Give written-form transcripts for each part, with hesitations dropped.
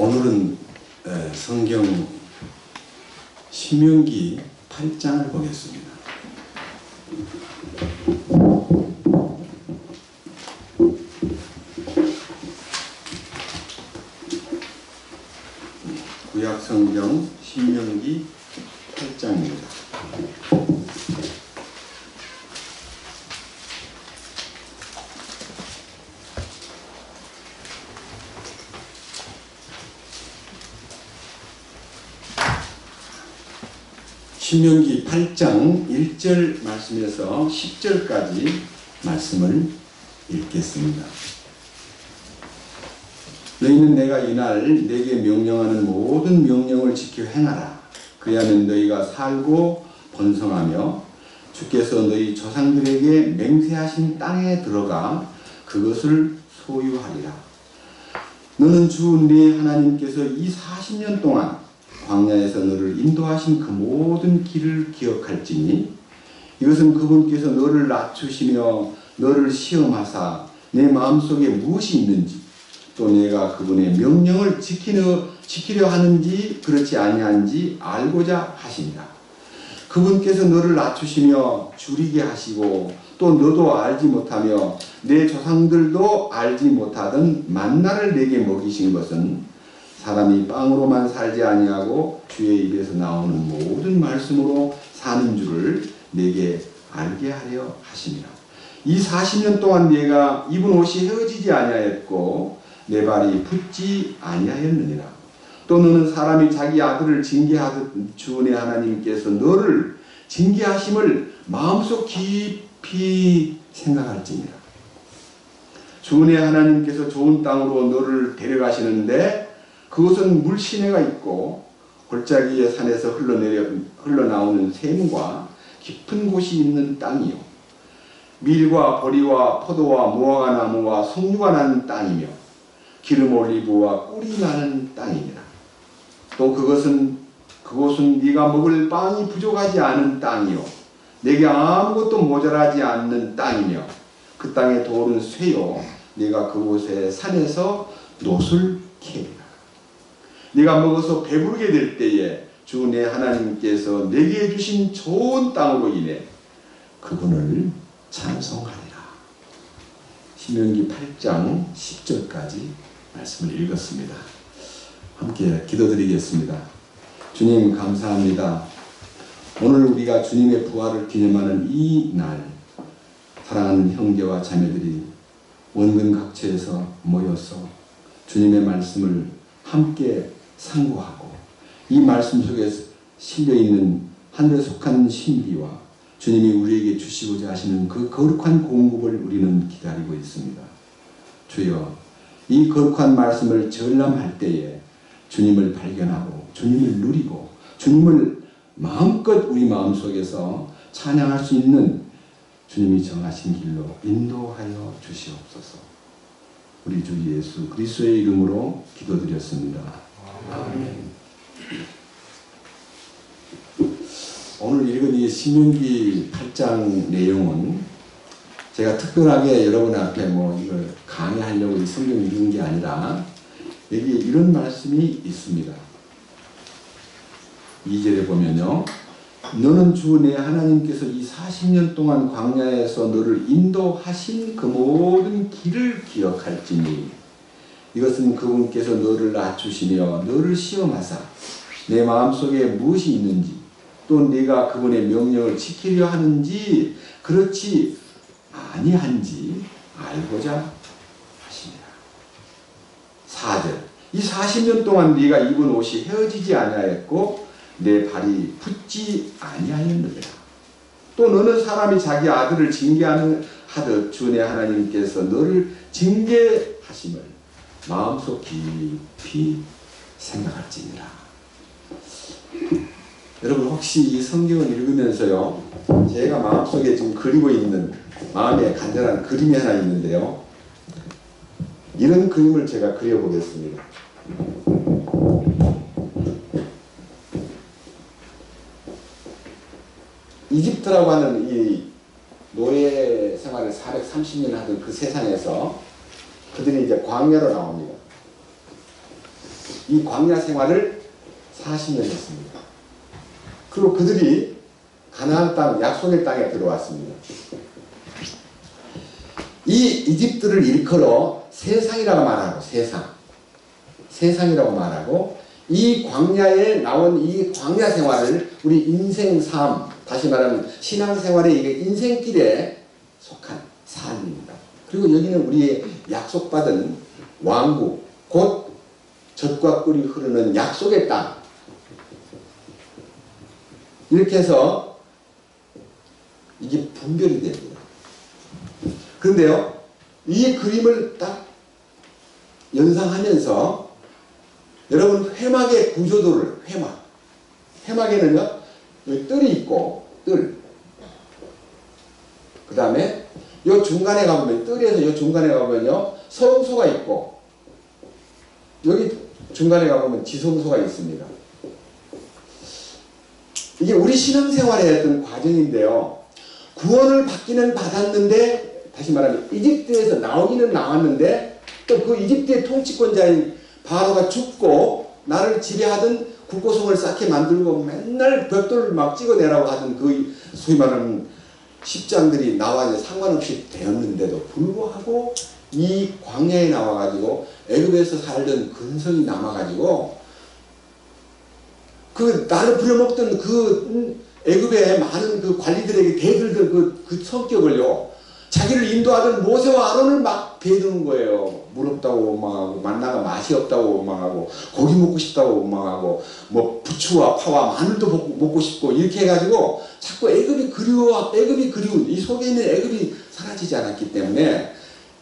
오늘은 성경 신명기 8장을 보겠습니다. 구약 성경 신명기 8장입니다. 신명기 8장 1절 말씀에서 10절까지 말씀을 읽겠습니다. 너희는 내가 이날 내게 명령하는 모든 명령을 지켜 행하라. 그리하면 너희가 살고 번성하며 주께서 너희 조상들에게 맹세하신 땅에 들어가 그것을 소유하리라. 너는 주 네 하나님께서 이 40년 동안 광야에서 너를 인도하신 그 모든 길을 기억할지니 이것은 그분께서 너를 낮추시며 너를 시험하사 내 마음속에 무엇이 있는지 또 내가 그분의 명령을 지키려 하는지 그렇지 아니한지 알고자 하시니라. 그분께서 너를 낮추시며 줄이게 하시고 또 너도 알지 못하며 내 조상들도 알지 못하던 만나를 내게 먹이신 것은 사람이 빵으로만 살지 아니하고 주의 입에서 나오는 모든 말씀으로 사는 줄을 내게 알게 하려 하심이라. 이 40년 동안 내가 입은 옷이 헤어지지 아니하였고 내 발이 붓지 아니하였느니라. 또 너는 사람이 자기 아들을 징계하듯 주 내 하나님께서 너를 징계하심을 마음속 깊이 생각할지니라. 주 내 하나님께서 좋은 땅으로 너를 데려가시는데 그곳은 물시내가 있고 골짜기의 산에서 흘러나오는 샘과 깊은 곳이 있는 땅이요 밀과 보리와 포도와 무화과 나무와 석류가 나는 땅이며 기름 올리브와 꿀이 나는 땅이니라. 또 그곳은 네가 먹을 빵이 부족하지 않은 땅이요 내게 아무것도 모자라지 않는 땅이며 그 땅의 돌은 쇠요 네가 그곳의 산에서 놋을 캐리라. 네가 먹어서 배부르게 될 때에 주 내 하나님께서 내게 주신 좋은 땅으로 인해 그분을 찬송하리라. 신명기 8장 10절까지 말씀을 읽었습니다. 함께 기도드리겠습니다. 주님 감사합니다. 오늘 우리가 주님의 부활을 기념하는 이 날 사랑하는 형제와 자매들이 원근 각처에서 모여서 주님의 말씀을 함께 상고하고 이 말씀 속에 실려있는 하늘에 속한 신비와 주님이 우리에게 주시고자 하시는 그 거룩한 공급을 우리는 기다리고 있습니다. 주여 이 거룩한 말씀을 전람할 때에 주님을 발견하고 주님을 누리고 주님을 마음껏 우리 마음속에서 찬양할 수 있는 주님이 정하신 길로 인도하여 주시옵소서. 우리 주 예수 그리스도의 이름으로 기도드렸습니다. 아멘. 오늘 읽은 이 신명기 8장 내용은 제가 특별하게 여러분 앞에 이걸 강의하려고 이 성경 읽은 게 아니라 여기 이런 말씀이 있습니다. 2절에 보면요. 너는 주 내 하나님께서 이 40년 동안 광야에서 너를 인도하신 그 모든 길을 기억할지니 이것은 그분께서 너를 낮추시며 너를 시험하사 내 마음속에 무엇이 있는지 또 네가 그분의 명령을 지키려 하는지 그렇지 아니한지 알고자 하시니라. 4절 이 40년 동안 네가 입은 옷이 헤어지지 아니하였고 내 발이 붓지 아니하였느니라. 또 너는 사람이 자기 아들을 징계하듯 주 내 하나님께서 너를 징계하심을 마음속 깊이 생각할지니라. 여러분 혹시 이 성경을 읽으면서요 제가 마음속에 지금 그리고 있는 마음에 간절한 그림이 하나 있는데요 이런 그림을 제가 그려보겠습니다. 이집트라고 하는 이 노예 생활을 430년 하던 그 세상에서 그들이 이제 광야로 나옵니다. 이 광야 생활을 40년 했습니다. 그리고 그들이 가나안 땅, 약속의 땅에 들어왔습니다. 이 이집트를 일컬어 세상이라고 말하고, 세상이라고 말하고, 이 광야에 나온 이 광야 생활을 우리 인생 삶, 다시 말하면 신앙생활의 이게 인생길에 속한 삶입니다. 그리고 여기는 우리의 약속받은 왕국, 곧 젖과 꿀이 흐르는 약속의 땅. 이렇게 해서 이게 분별이 됩니다. 그런데요, 이 그림을 딱 연상하면서 여러분 회막의 구조도를, 회막에는요 여기 뜰이 있고, 뜰, 그 다음에 요 중간에 가보면, 뜰에서 요 중간에 가보면요 성소가 있고, 여기 중간에 가보면 지성소가 있습니다. 이게 우리 신앙생활의 어떤 과정인데요, 구원을 받기는 받았는데, 다시 말하면 이집트에서 나오기는 나왔는데, 또 그 이집트의 통치권자인 바로가 죽고 나를 지배하던 국고성을 쌓게 만들고 맨날 벽돌을 막 찍어내라고 하던 그 소위 말하는 십장들이 나와 이제 상관없이 되었는데도 불구하고 이 광야에 나와가지고 애굽에서 살던 근성이 남아가지고 그 나를 부려먹던 그 애굽의 많은 그 관리들에게 대들던 그 성격을요, 자기를 인도하던 모세와 아론을 막 배드는 거예요. 물 없다고 원망하고, 만나가 맛이 없다고 원망하고, 고기 먹고 싶다고 원망하고, 뭐 부추와 파와 마늘도 먹고 싶고, 이렇게 해가지고 자꾸 애굽이 그리운, 이 속에 있는 애굽이 사라지지 않았기 때문에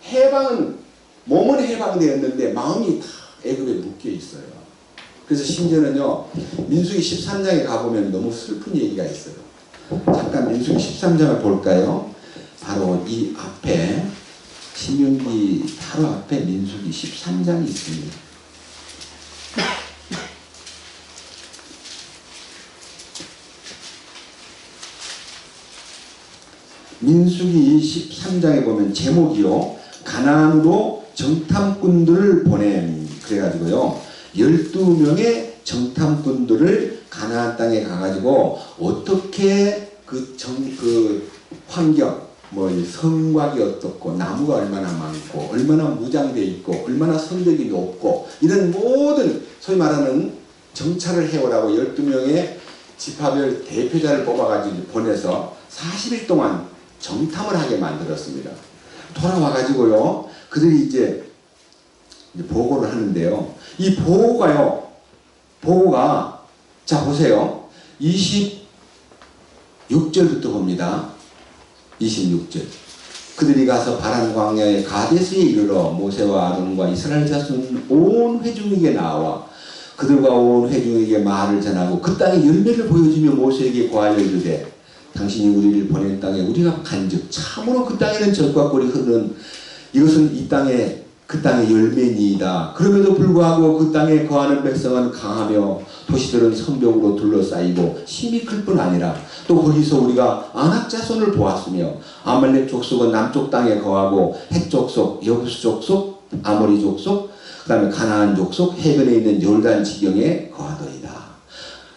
해방은, 몸은 해방되었는데 마음이 다 애굽에 묶여 있어요. 그래서 심지어는요, 민수기 13장에 가보면 너무 슬픈 얘기가 있어요. 잠깐 민수기 13장을 볼까요? 바로 이 앞에, 신명기 바로 앞에 민수기 13장이 있습니다. 민수기 13장에 보면 제목이요, 가나안으로 정탐꾼들을 보냄. 그래가지고요, 12명의 정탐꾼들을 가나안 땅에 가가지고 어떻게 그 환경, 뭐 성곽이 어떻고, 나무가 얼마나 많고, 얼마나 무장되어 있고, 얼마나 성벽이 높고, 이런 모든 소위 말하는 정찰을 해오라고 12명의 지파별 대표자를 뽑아가지고 보내서 40일 동안 정탐을 하게 만들었습니다. 돌아와가지고요, 그들이 이제 보고를 하는데요, 이 보고가 자 보세요, 26절부터 봅니다. 26절. 그들이 가서 바란 광야의 가데스에 이르러 모세와 아론과 이스라엘 자손 온 회중에게 나와 그들과 온 회중에게 말을 전하고 그 땅의 열매를 보여주며 모세에게 고하여 이르되, 당신이 우리를 보낸 땅에 우리가 간즉 참으로 그 땅에는 젖과 꿀이 흐르는, 이것은 이 땅의 그 땅의 열매니이다. 그럼에도 불구하고 그 땅에 거하는 백성은 강하며 도시들은 성벽으로 둘러싸이고 힘이 클 뿐 아니라 또 거기서 우리가 아낙 자손을 보았으며 아말렉 족속은 남쪽 땅에 거하고 헷 족속, 여부스 족속, 아모리 족속, 그 다음에 가나안 족속, 해변에 있는 요르단 지경에 거하더이다.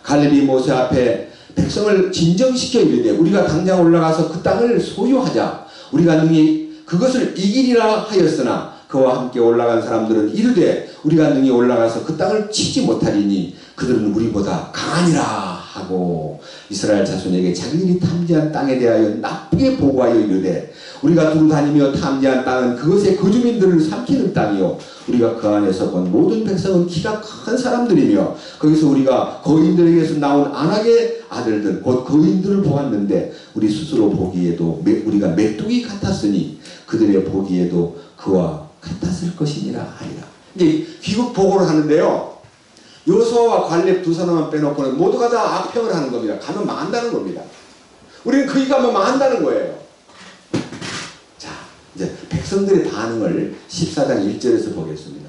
갈렙이 모세 앞에 백성을 진정시켜 이르되, 우리가 당장 올라가서 그 땅을 소유하자. 우리가 능히 그것을 이기리라 하였으나 그와 함께 올라간 사람들은 이르되, 우리가 능히 올라가서 그 땅을 치지 못하리니 그들은 우리보다 강하니라 하고, 이스라엘 자손에게 자기들이 탐지한 땅에 대하여 나쁘게 보고하여 이르되, 우리가 두루 다니며 탐지한 땅은 그것의 거주민들을 삼키는 땅이요 우리가 그 안에서 본 모든 백성은 키가 큰 사람들이며 거기서 우리가 거인들에게서 나온 아낙의 아들들 곧 거인들을 보았는데 우리 스스로 보기에도 우리가 메뚜기 같았으니 그들의 보기에도 그와 같았을 것이니라 하리라. 이제 귀국 보고를 하는데요, 여호수아와 갈렙 두 사람만 빼놓고는 모두가 다 악평을 하는 겁니다. 가면 망한다는 겁니다. 우리는 거기 가면 망한다는 거예요. 자, 이제 백성들의 반응을 14장 1절에서 보겠습니다.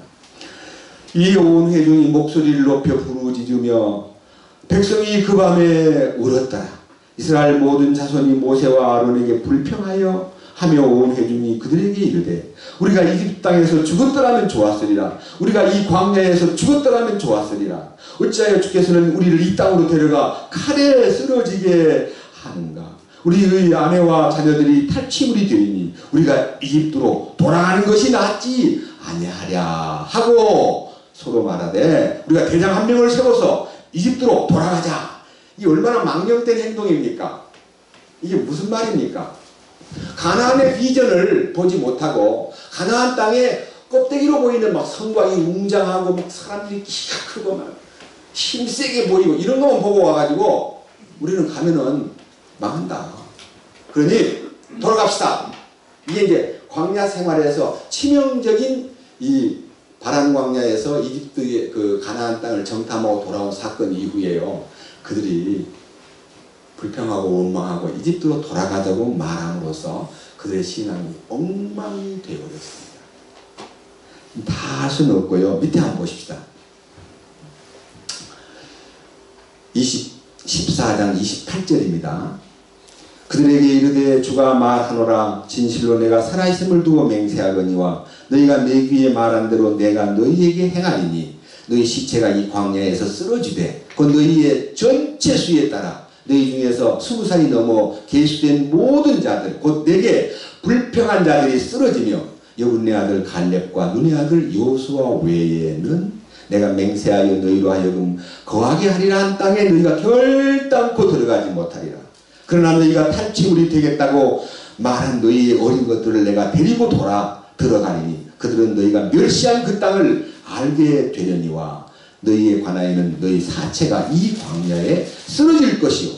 이 온 회중이 목소리를 높여 부르짖으며 백성이 그 밤에 울었더라. 이스라엘 모든 자손이 모세와 아론에게 불평하여 하며 온 회중이 그들에게 이르되 우리가 이집트 땅에서 죽었더라면 좋았으리라. 우리가 이 광야에서 죽었더라면 좋았으리라. 어찌하여 주께서는 우리를 이 땅으로 데려가 칼에 쓰러지게 하는가. 우리의 아내와 자녀들이 탈취물이 되니 우리가 이집트로 돌아가는 것이 낫지 아니하랴 하고 서로 말하되 우리가 대장 한 명을 세워서 이집트로 돌아가자. 이게 얼마나 망령된 행동입니까? 이게 무슨 말입니까? 가나안의 비전을 보지 못하고 가나안 땅에 껍데기로 보이는 막 성곽이 웅장하고 막 사람들이 키가 크고 막 힘세게 보이고 이런 것만 보고 와가지고 우리는 가면은 망한다. 그러니 돌아갑시다. 이게 이제 광야 생활에서 치명적인 이 바란 광야에서 이집트의 그 가나안 땅을 정탐하고 돌아온 사건 이후에요. 그들이 불평하고 원망하고 이집트로 돌아가자고 말함으로써 그들의 신앙이 엉망이 되어버렸습니다. 다 할 수는 없고요. 밑에 한번 보십시다. 14장 28절입니다. 그들에게 이르되 주가 말하노라. 진실로 내가 살아있음을 두고 맹세하거니와 너희가 내 귀에 말한 대로 내가 너희에게 행하리니 너희 시체가 이 광야에서 쓰러지되 곧 너희의 전체 수에 따라 너희 중에서 20살이 넘어 계수된 모든 자들 곧 내게 불평한 자들이 쓰러지며 여분네 아들 갈렙과 눈의 아들 여호수아 외에는 내가 맹세하여 너희로 하여금 거하게 하리라 한 땅에 너희가 결단코 들어가지 못하리라. 그러나 너희가 탈취물이 되겠다고 말한 너희의 어린 것들을 내가 데리고 들어가리니 그들은 너희가 멸시한 그 땅을 알게 되려니와 너희에 관하여는 너희 사체가 이 광야에 쓰러질 것이요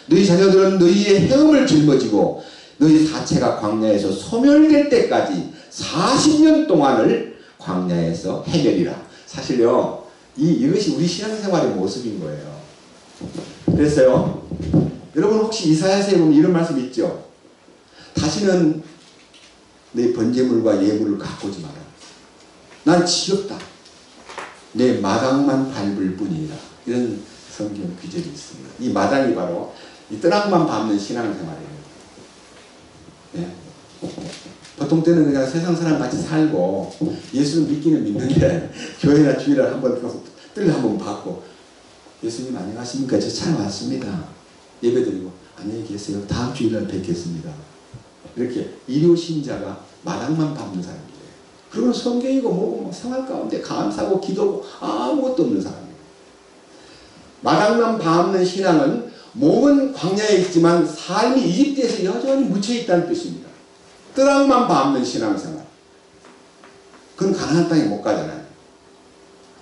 너희 자녀들은 너희의 행음을 짊어지고 너희 사체가 광야에서 소멸될 때까지 40년 동안을 광야에서 헤매리라. 사실요 이것이 우리 신앙생활의 모습인 거예요. 그랬어요. 여러분 혹시 이사야서에 보면 이런 말씀 있죠. 다시는 내 번제물과 예물을 갖고 오지 마라. 난 지겹다. 내 마당만 밟을 뿐이라. 이런 성경 규절이 있습니다. 이 마당이 바로 이 뜨락만 밟는 신앙생활이에요. 네. 보통 때는 그냥 세상 사람 같이 살고 예수를 믿기는 믿는데 교회나 주일날 한번 뜰 한번 받고 예수님 안녕하십니까? 저 차 왔습니다. 예배드리고 안녕히 계세요. 다음 주일날 뵙겠습니다. 이렇게 일요신자가 마당만 밟는 사람이에요. 그리고 성경이고 뭐고 생활 가운데 감사하고 기도고 아무것도 없는 사람이에요. 마당만 밟는 신앙은 몸은 광야에 있지만 삶이 이집트에서 여전히 묻혀있다는 뜻입니다. 뜨락만 밟는 신앙생활. 그건 가나안 땅에 못 가잖아요.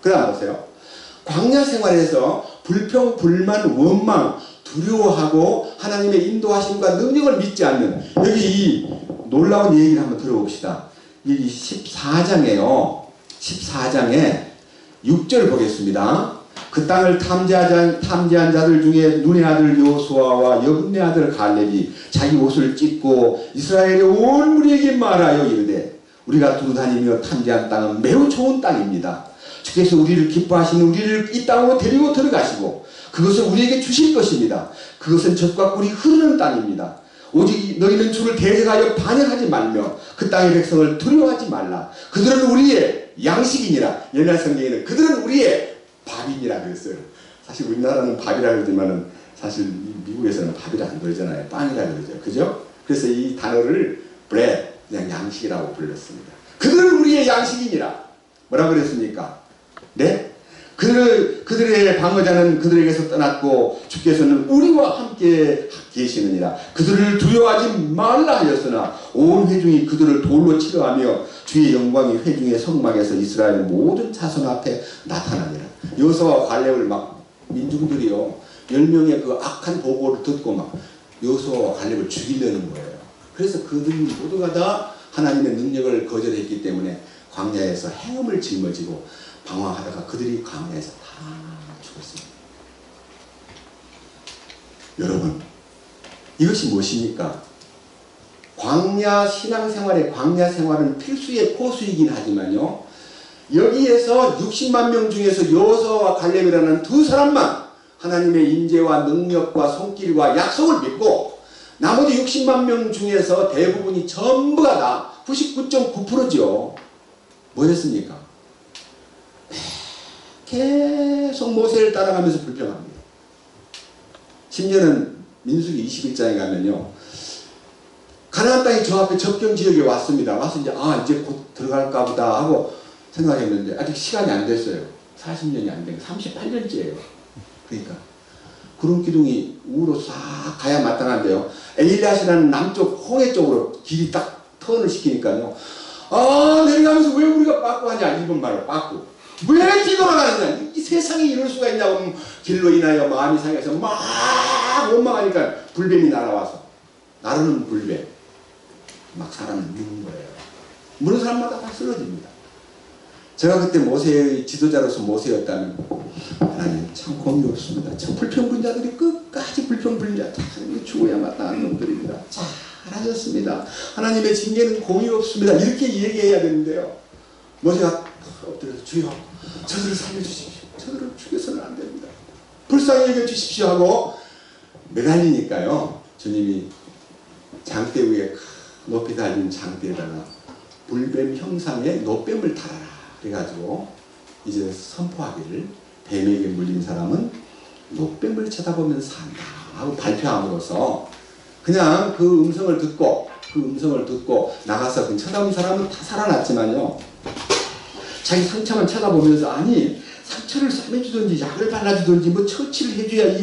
그 다음 보세요. 광야 생활에서 불평, 불만, 원망, 두려워하고 하나님의 인도하심과 능력을 믿지 않는 여기 이 놀라운 얘기를 한번 들어봅시다. 여기 14장에요. 14장에 6절 보겠습니다. 그 땅을 탐지한 자들 중에 눈의 아들 여호수아와 여분네 아들 갈렙이 자기 옷을 찢고 이스라엘의 온 무리에게 말하여 이르되 우리가 두루다니며 탐지한 땅은 매우 좋은 땅입니다. 주께서 우리를 기뻐하시는 우리를 이 땅으로 데리고 들어가시고 그것을 우리에게 주실 것입니다. 그것은 젖과 꿀이 흐르는 땅입니다. 오직 너희는 주를 대적하여 반역하지 말며 그 땅의 백성을 두려워하지 말라. 그들은 우리의 양식이니라. 옛날 성경에는 그들은 우리의 밥이니라 그랬어요. 사실 우리나라는 밥이라 그러지만은 사실 미국에서는 밥이라 안 그러잖아요. 빵이라 그러죠. 그죠? 그래서 이 단어를 bread, 그냥 양식이라고 불렀습니다. 그들은 우리의 양식이니라. 뭐라 그랬습니까? 네? 그들의 방어자는 그들에게서 떠났고 주께서는 우리와 함께 계시느니라. 그들을 두려워하지 말라 하였으나 온 회중이 그들을 돌로 치러하며 주의 영광이 회중의 성막에서 이스라엘 모든 자손 앞에 나타나니라. 여호수아와 갈렙을 막 민중들이요 10명의 그 악한 보고를 듣고 막 여호수아와 갈렙을 죽이려는 거예요. 그래서 그들이 모두가 다 하나님의 능력을 거절했기 때문에 광야에서 행음을 짊어지고 방황하다가 그들이 광야에서 다 죽었습니다. 여러분 이것이 무엇입니까? 광야 신앙생활의 광야 생활은 필수의 코스이긴 하지만요. 여기에서 60만 명 중에서 여호수아와 갈렙이라는 두 사람만 하나님의 인재와 능력과 손길과 약속을 믿고 나머지 60만 명 중에서 대부분이 전부가 다 99.9%죠. 뭐였습니까? 계속 모세를 따라가면서 불평합니다. 심지어는 민수기 21장에 가면요, 가나안 땅이 저 앞에 접경 지역에 왔습니다. 와서 이제 곧 들어갈까 보다 하고 생각했는데 아직 시간이 안 됐어요. 40년이 안 된, 38년째예요. 그러니까 구름 기둥이 우로 싹 가야 마땅한데요. 엘리앗이라는 남쪽 홍해 쪽으로 길이 딱 턴을 시키니까요. 내려가면서 왜 우리가 빠꾸 하냐? 일본 말로 빠꾸. 왜 뒤돌아가느냐? 이 세상에 이럴 수가 있냐고 길로 인하여 마음이 상해서 막 원망하니까 불뱀이 날아와서, 나르는 불뱀 막 사람을 무는 거예요. 무는 사람마다 다 쓰러집니다. 제가 그때 모세의 지도자로서 모세였다면, 하나님 참 공의 없습니다. 참 불평불자들이 끝까지 불평불자, 하나님 죽어야 마땅한 놈들입니다. 잘하셨습니다. 하나님의 징계는 공의 없습니다. 이렇게 얘기해야 되는데요, 모세가 엎드려서 주여 저들을 살려주십시오. 저들을 죽여서는 안 됩니다. 불쌍히 여겨주십시오 하고 매달리니까요, 주님이 장대 위에 높이 달린 장대에다가 불뱀 형상의 노뱀을 달아라 그래가지고 이제 선포하기를, 뱀에게 물린 사람은 노뱀을 쳐다보면서 산다 하고 발표함으로써 그냥 그 음성을 듣고 나가서 그 쳐다본 사람은 다 살아났지만요, 자기 상처만 쳐다보면서, 아니 상처를 싸매주든지 약을 발라주든지 뭐 처치를 해줘야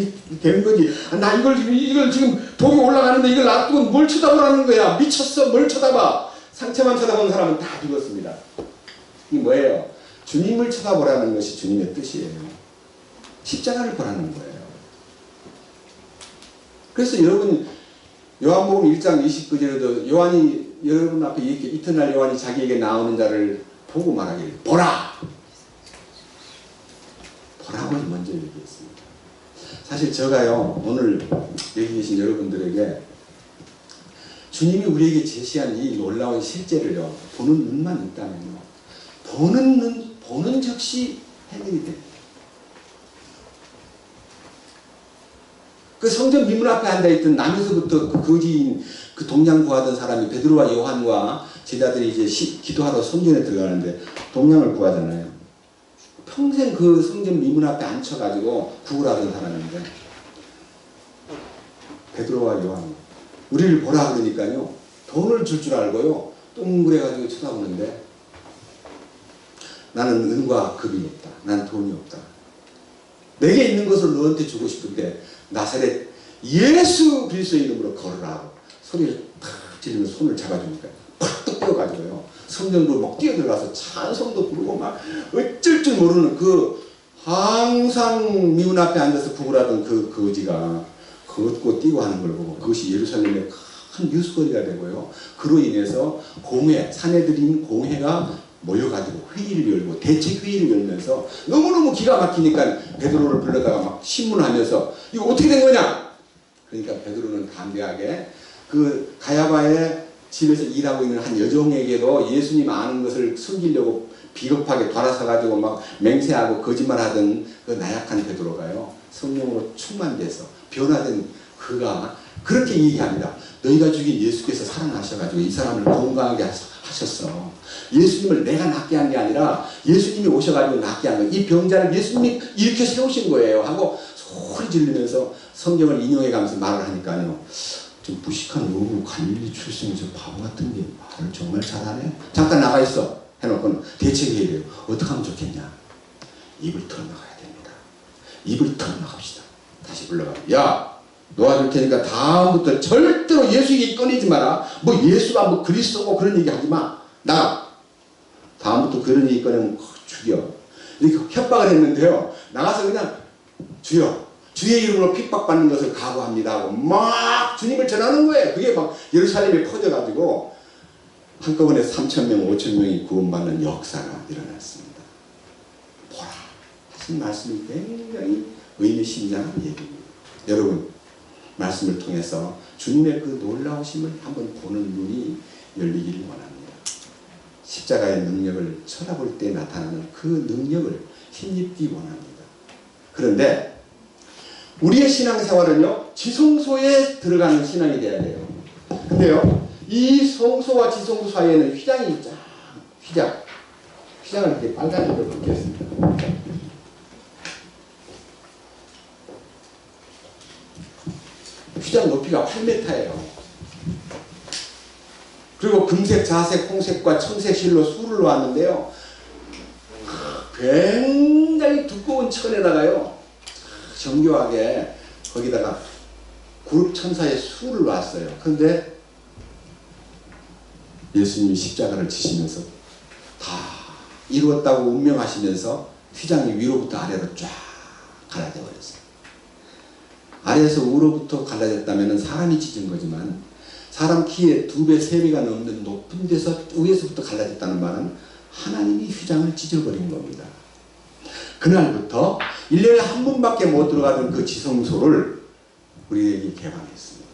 되는 거지. 나 이걸 지금 독이 올라가는데 이걸 놔두고 뭘 쳐다보라는 거야. 미쳤어. 뭘 쳐다봐. 상처만 쳐다본 사람은 다 죽었습니다. 이게 뭐예요? 주님을 쳐다보라는 것이 주님의 뜻이에요. 십자가를 보라는 거예요. 그래서 여러분, 요한복음 1장 29절에도 요한이 여러분 앞에 이렇게 이튿날 요한이 자기에게 나오는 자를 보고 말하기를 보라! 보라고 먼저 얘기했습니다. 사실 제가요, 오늘 여기 계신 여러분들에게 주님이 우리에게 제시한 이 놀라운 실제를요, 보는 눈만 있다면요, 보는 즉시 해결이 됩니다. 그 성전 미문 앞에 앉아있던 남에서부터 그 거지인 그 동양 구하던 사람이 베드로와 요한과 제자들이 이제 기도하러 성전에 들어가는데 동양을 구하잖아요. 평생 그 성전 미문 앞에 앉혀가지고 구걸하던 사람인데, 베드로와 요한 우리를 보라 그러니까요, 돈을 줄 줄 알고요 동그래가지고 쳐다보는데, 나는 은과 금이 없다. 난 돈이 없다. 내게 있는 것을 너한테 주고 싶은데 나사렛 예수 그리스도의 이름으로 걸으라고 소리를 탁 지르면서 손을 잡아주니까 팍 뛰어가지고요 성전으로 막 뛰어들어가서 찬송도 부르고 막 어쩔 줄 모르는 그 항상 미문 앞에 앉아서 구걸하던 그 거지가 걷고 뛰고 하는 걸 보고, 그것이 예루살렘의 큰 뉴스거리가 되고요, 그로 인해서 사내들인 공회가 모여가지고 회의를 열고 대책 회의를 열면서 너무너무 기가 막히니까 베드로를 불러다가 막 신문하면서 이거 어떻게 된 거냐? 그러니까 베드로는 담대하게 그 가야바의 집에서 일하고 있는 한 여종에게도 예수님 아는 것을 숨기려고 비겁하게 돌아서가지고 막 맹세하고 거짓말하던 그 나약한 베드로가요, 성령으로 충만돼서 변화된 그가 그렇게 얘기합니다. 너희가 죽인 예수께서 살아나셔가지고 이 사람을 건강하게 하셨어. 예수님을 내가 낫게 한 게 아니라 예수님이 오셔가지고 낫게 한 거예요. 이 병자를 예수님이 일으켜 세우신 거예요 하고 소리 지르면서 성경을 인용해가면서 말을 하니까요, 좀 무식한 어부 갈릴리 출신의 저 바보 같은 게 말을 정말 잘하네. 잠깐 나가 있어 해놓고는 대책해야 돼요. 어떻게 하면 좋겠냐? 입을 털어나가야 됩니다. 입을 털어나갑시다. 다시 불러가. 야, 놓아줄 테니까 다음부터 절대로 예수 얘기 꺼내지 마라. 뭐 예수가 뭐 그리스도고 그런 얘기 하지 마. 나가. 다음부터 그런 얘기 꺼내면 죽여. 이렇게 협박을 했는데요, 나가서 그냥 주여, 주의 이름으로 핍박받는 것을 각오합니다 하고 막 주님을 전하는 거예요. 그게 막 예루살렘에 퍼져가지고 한꺼번에 3,000명, 5,000명이 구원받는 역사가 일어났습니다. 보라 하신 말씀이 굉장히 의미심장한 얘기입니다. 여러분, 말씀을 통해서 주님의 그 놀라우심을 한번 보는 눈이 열리기를 원합니다. 십자가의 능력을 쳐다볼 때 나타나는 그 능력을 힘입기 원합니다. 그런데 우리의 신앙생활은요, 지성소에 들어가는 신앙이 돼야 돼요. 근데요, 이 성소와 지성소 사이에는 휘장이 있죠. 휘장을 이렇게 빨간색으로 긋겠습니다. 휘장 높이가 8m예요. 그리고 금색, 자색, 홍색과 청색 실로 수를 놓았는데요. 굉장히 두꺼운 천에다가요, 정교하게 거기다가 구름 천사의 수를 놨어요. 그런데 예수님이 십자가를 지시면서 다 이루었다고 운명하시면서 휘장이 위로부터 아래로 쫙 갈라져 버렸어요. 아래에서 위로부터 갈라졌다면 사람이 찢은 거지만 사람 키에 2배, 3배가 넘는 높은 데서 위에서부터 갈라졌다는 말은 하나님이 휘장을 찢어버린 겁니다. 그날부터 1년에 한 번밖에 못 들어가던 그 지성소를 우리에게 개방했습니다.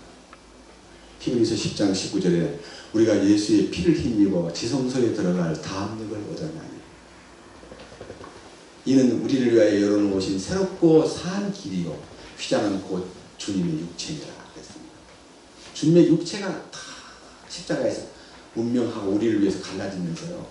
히브리서 10장 19절에 우리가 예수의 피를 힘입어 지성소에 들어갈 담력을 얻었나니 이는 우리를 위하여 열어놓으신 새롭고 산 길이요 휘장은 곧 주님의 육체니라 그랬습니다. 주님의 육체가 다 십자가에서 운명하고 우리를 위해서 갈라지면서요,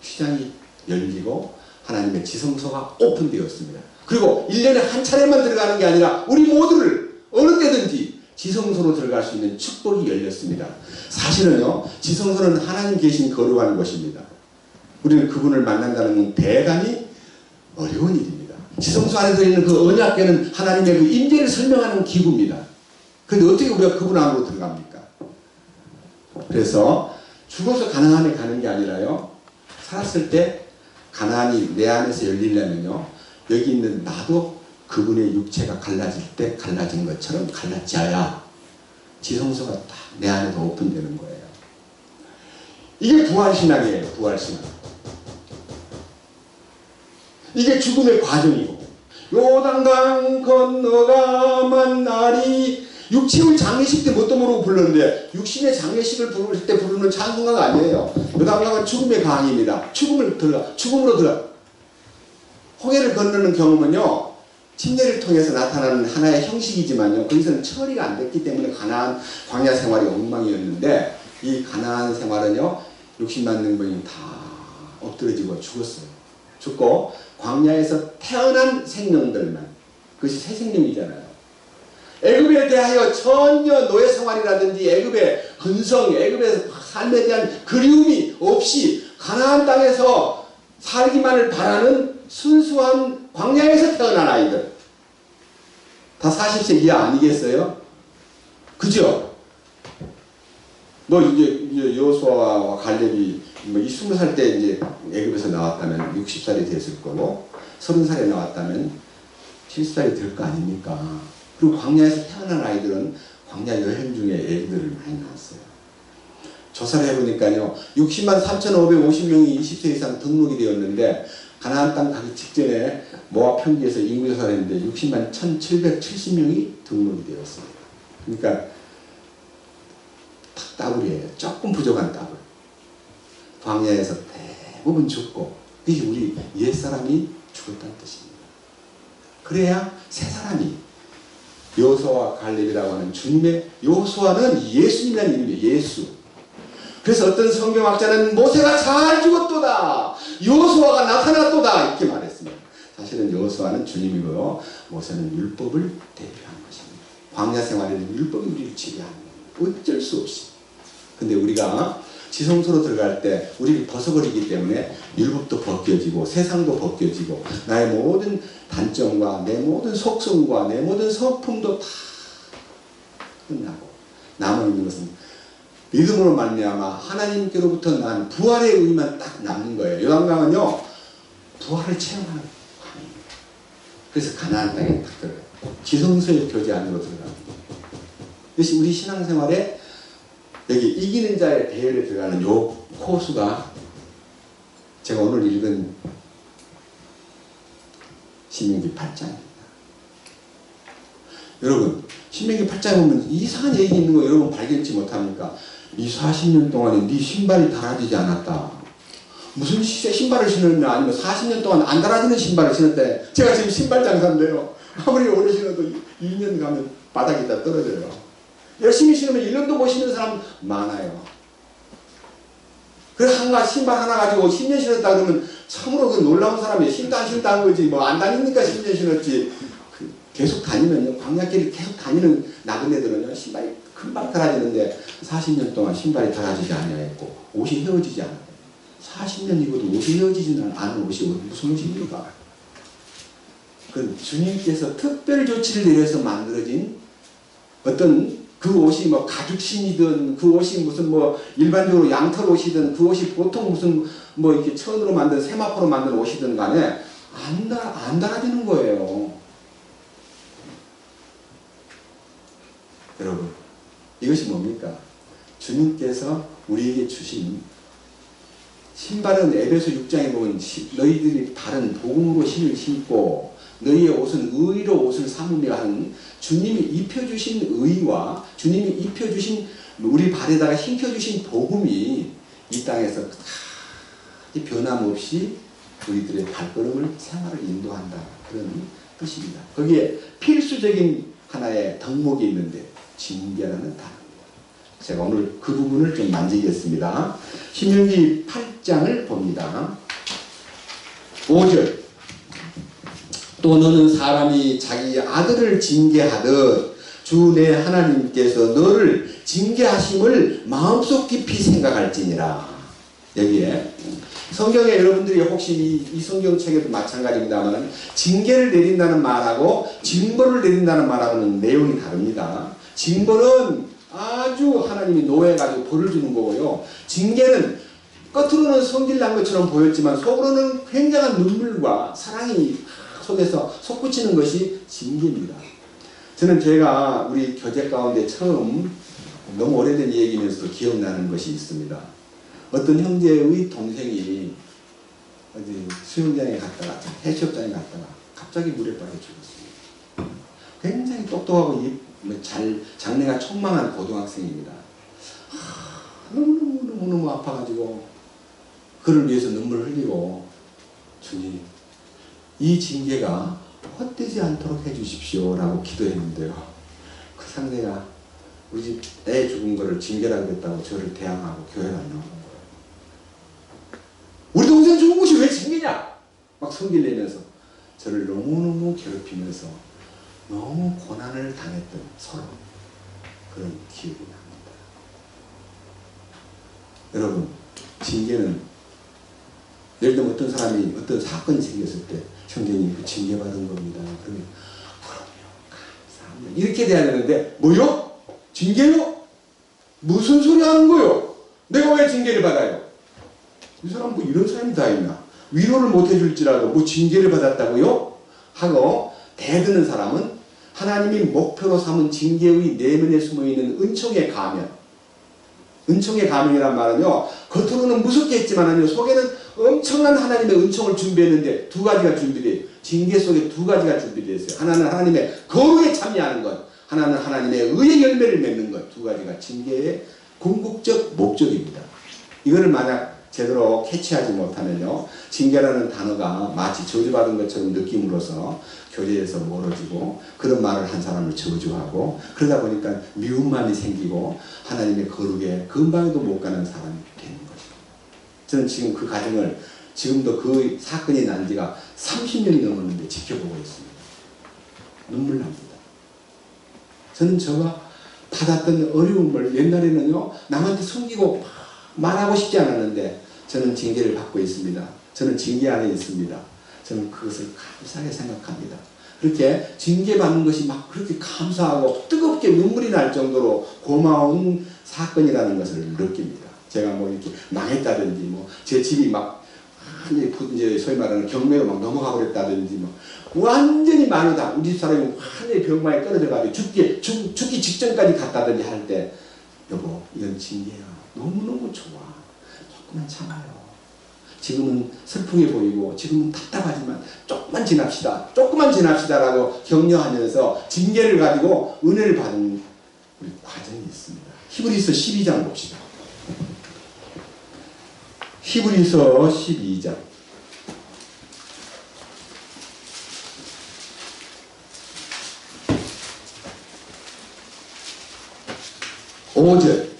휘장이 열리고 하나님의 지성소가 오픈되었습니다. 그리고 1년에 한 차례만 들어가는 게 아니라 우리 모두를 어느 때든지 지성소로 들어갈 수 있는 축복이 열렸습니다. 사실은요, 지성소는 하나님 계신 거룩한 곳입니다. 우리는 그분을 만난다는 건 대단히 어려운 일입니다. 지성소 안에 들어있는 그 언약궤는 하나님의 그 임재를 설명하는 기구입니다. 그런데 어떻게 우리가 그분 안으로 들어갑니까? 그래서 죽어서 가나안에 가는 게 아니라요, 살았을 때 가나안이 내 안에서 열리려면요, 여기 있는 나도 그분의 육체가 갈라질 때 갈라진 것처럼 갈라져야 지성소가 딱 내 안에도 오픈되는 거예요. 이게 부활신앙이에요. 부활신앙. 이게 죽음의 과정이고, 요단강 건너가만 날이 육체의 장례식 때 뭣도 모르고 불렀는데 육신의 장례식을 부를 때 부르는 찬송가가 아니에요. 요단강은 죽음의 강입니다. 죽음으로 들어가. 홍해를 건너는 경험은요, 침례를 통해서 나타나는 하나의 형식이지만요, 거기서는 처리가 안 됐기 때문에 가나안 광야 생활이 엉망이었는데, 이 가나안 생활은요, 육신만 능번이 다 엎드러지고 죽었어요. 죽고 광야에서 태어난 생명들만, 그것이 새 생명이잖아요. 애굽에 대하여 전혀 노예 생활이라든지 애굽의 근성, 애굽의 삶에 대한 그리움이 없이 가나안 땅에서 살기만을 바라는 순수한 광야에서 태어난 아이들, 다 40세 이하 아니겠어요? 그죠? 너 이제 여호수아와 갈렙이 뭐 20살 때 이제 애굽에서 나왔다면 60살이 됐을 거고, 30살에 나왔다면 70살이 될 거 아닙니까? 그리고 광야에서 태어난 아이들은 광야 여행 중에 애들을 많이 낳았어요. 조사를 해보니까요, 60만 3,550명이 20세 이상 등록이 되었는데, 가나안 땅 가기 직전에 모압 평지에서 인구조사를 했는데 60만 1,770명이 등록이 되었습니다. 그러니까 따블이에요. 조금 부족한 따블. 광야에서 대부분 죽고, 이게 우리 옛사람이 죽었다는 뜻입니다. 그래야 새 사람이, 여호수아와 갈렙이라고 하는 주님의, 여호수아는 예수님이라는 이름이에요. 예수. 그래서 어떤 성경학자는 모세가 잘 죽었도다, 여호수아가 나타났도다, 이렇게 말했습니다. 사실은 여호수아는 주님이고요, 모세는 율법을 대표한 것입니다. 광야 생활에는 율법이 우리를 지배하는 거예요. 어쩔 수 없이. 근데 우리가 지성소로 들어갈 때 우리를 벗어버리기 때문에 율법도 벗겨지고 세상도 벗겨지고 나의 모든 단점과 내 모든 속성과 내 모든 성품도 다 끝나고 남아 있는 것은 믿음으로 말미암아 하나님께로부터 난 부활의 의미만 딱 남는 거예요. 요단강은요, 부활을 체험하는 강입니다. 그래서 가나안 땅에 딱 들어가요. 지성소의 교제 안으로 들어갑니다. 그래서 우리 신앙생활에 여기 이기는 자의 대열에 들어가는 요 호수가 제가 오늘 읽은 신명기 8장입니다. 여러분, 신명기 8장에 보면 이상한 얘기 있는 거 여러분 발견치 못합니까? 이 40년 동안에 네 신발이 닳아지지 않았다. 무슨 신발을 신었냐, 아니면 40년 동안 안 닳아지는 신발을 신었대. 제가 지금 신발 장사인데요, 아무리 오래 신어도 2년 가면 바닥에다 떨어져요. 열심히 신으면 1년도 못 신는 사람 많아요. 그래 한가 신발 하나 가지고 10년 신었다 그러면 참으로 그 놀라운 사람이에요. 신도 안 신다 한 거지 뭐 안 다니니까 10년 신었지. 계속 다니면요, 광야길을 계속 다니는 나그네들은요 신발이 금방 닳아지는데 40년 동안 신발이 닳아지지 아니하였고 옷이 헤어지지 않아요. 40년 입어도 옷이 헤어지지는 않은 옷이 무슨 옷입니까? 그 주님께서 특별 조치를 내려서 만들어진 어떤 그 옷이 뭐 가죽신이든 그 옷이 무슨 뭐 일반적으로 양털 옷이든 그 옷이 보통 무슨 뭐 이렇게 천으로 만든 세마포로 만든 옷이든 간에 안 달아지는 거예요. 여러분, 이것이 뭡니까? 주님께서 우리에게 주신 신발은 에베소 6장에 보면 너희들이 바른 복음으로 신을 신고 너희의 옷은 의로 옷을 삼으며 하는 주님이 입혀주신 의와 주님이 입혀주신 우리 발에다가 신겨주신 복음이 이 땅에서 변함없이 우리들의 발걸음을 생활을 인도한다. 그런 뜻입니다. 거기에 필수적인 하나의 덕목이 있는데 징계라는 단어입니다. 제가 오늘 그 부분을 좀 만지겠습니다. 신명기 8장을 봅니다. 5절 또 너는 사람이 자기 아들을 징계하듯 주 내 하나님께서 너를 징계하심을 마음속 깊이 생각할지니라. 여기에 성경에 여러분들이 혹시 이 성경책에도 마찬가지입니다만 징계를 내린다는 말하고 징벌을 내린다는 말하고는 내용이 다릅니다. 징벌은 아주 하나님이 노해가지고 벌을 주는 거고요. 징계는 겉으로는 성질난 것처럼 보였지만 속으로는 굉장한 눈물과 사랑이 속에서 솟구치는 것이 징계입니다. 저는 제가 우리 교제 가운데 처음 너무 오래된 얘기면서도 기억나는 것이 있습니다. 어떤 형제의 동생이 어디 수영장에 갔다가 해수욕장에 갔다가 갑자기 물에 빠져 죽었습니다. 굉장히 똑똑하고 장래가 촉망한 고등학생입니다. 너무너무 아파가지고 그를 위해서 눈물을 흘리고 주님 이 징계가 헛되지 않도록 해주십시오 라고 기도했는데요. 그 상대가 우리 집 애 죽은 거를 징계라고 했다고 저를 대항하고 교회를 안 나오는 거예요. 우리 동생 죽은 것이 왜 징계냐? 막 성질 내면서 저를 너무너무 괴롭히면서 너무 고난을 당했던 서로 그런 기억이 납니다. 여러분, 징계는 예를 들면 어떤 사람이 어떤 사건이 생겼을 때 형제님 그 징계받은 겁니다. 그러면 그럼요, 감사합니다. 이렇게 돼야 되는데 뭐요? 징계요? 무슨 소리 하는 거요? 내가 왜 징계를 받아요? 이 사람 뭐 이런 사람이 다 있나? 위로를 못 해줄지라도 뭐 징계를 받았다고요? 하고 대드는 사람은 하나님이 목표로 삼은 징계의 내면에 숨어있는 은총의 가면. 은총의 가면이란 말은요, 겉으로는 무섭게 했지만요, 속에는 엄청난 하나님의 은총을 준비했는데 두 가지가 준비돼요. 징계 속에 두 가지가 준비되어 있어요. 하나는 하나님의 거룩에 참여하는 것, 하나는 하나님의 의의 열매를 맺는 것. 두 가지가 징계의 궁극적 목적입니다. 이거를 만약 제대로 캐치하지 못하면요, 징계라는 단어가 마치 저주받은 것처럼 느낌으로써 교제에서 멀어지고 그런 말을 한 사람을 저주하고 그러다 보니까 미움만이 생기고 하나님의 거룩에 근방에도 못 가는 사람이 되는 것입니다. 저는 지금 그 과정을 지금도 그 사건이 난 지가 30년이 넘었는데 지켜보고 있습니다. 눈물 납니다. 저는 제가 받았던 어려움을 옛날에는요, 남한테 숨기고 말하고 싶지 않았는데 저는 징계를 받고 있습니다. 저는 징계 안에 있습니다. 저는 그것을 감사하게 생각합니다. 그렇게 징계받는 것이 막 그렇게 감사하고 뜨겁게 눈물이 날 정도로 고마운 사건이라는 것을 느낍니다. 제가 뭐 이렇게 망했다든지 뭐 제 집이 막 이제 소위 말하는 경매로 막 넘어가 버렸다든지 뭐 완전히 마누다 우리 집 사람이 완전히 병마에 떨어져가지고 죽기 직전까지 갔다든지 할 때 여보 이건 징계야. 너무너무 좋아. 조금만 참아요. 지금은 슬프게 보이고 지금은 답답하지만 조금만 지납시다. 조금만 지납시다라고 격려하면서 징계를 가지고 은혜를 받는 우리 과정이 있습니다. 히브리서 12장 봅시다. 히브리서 12장 5절.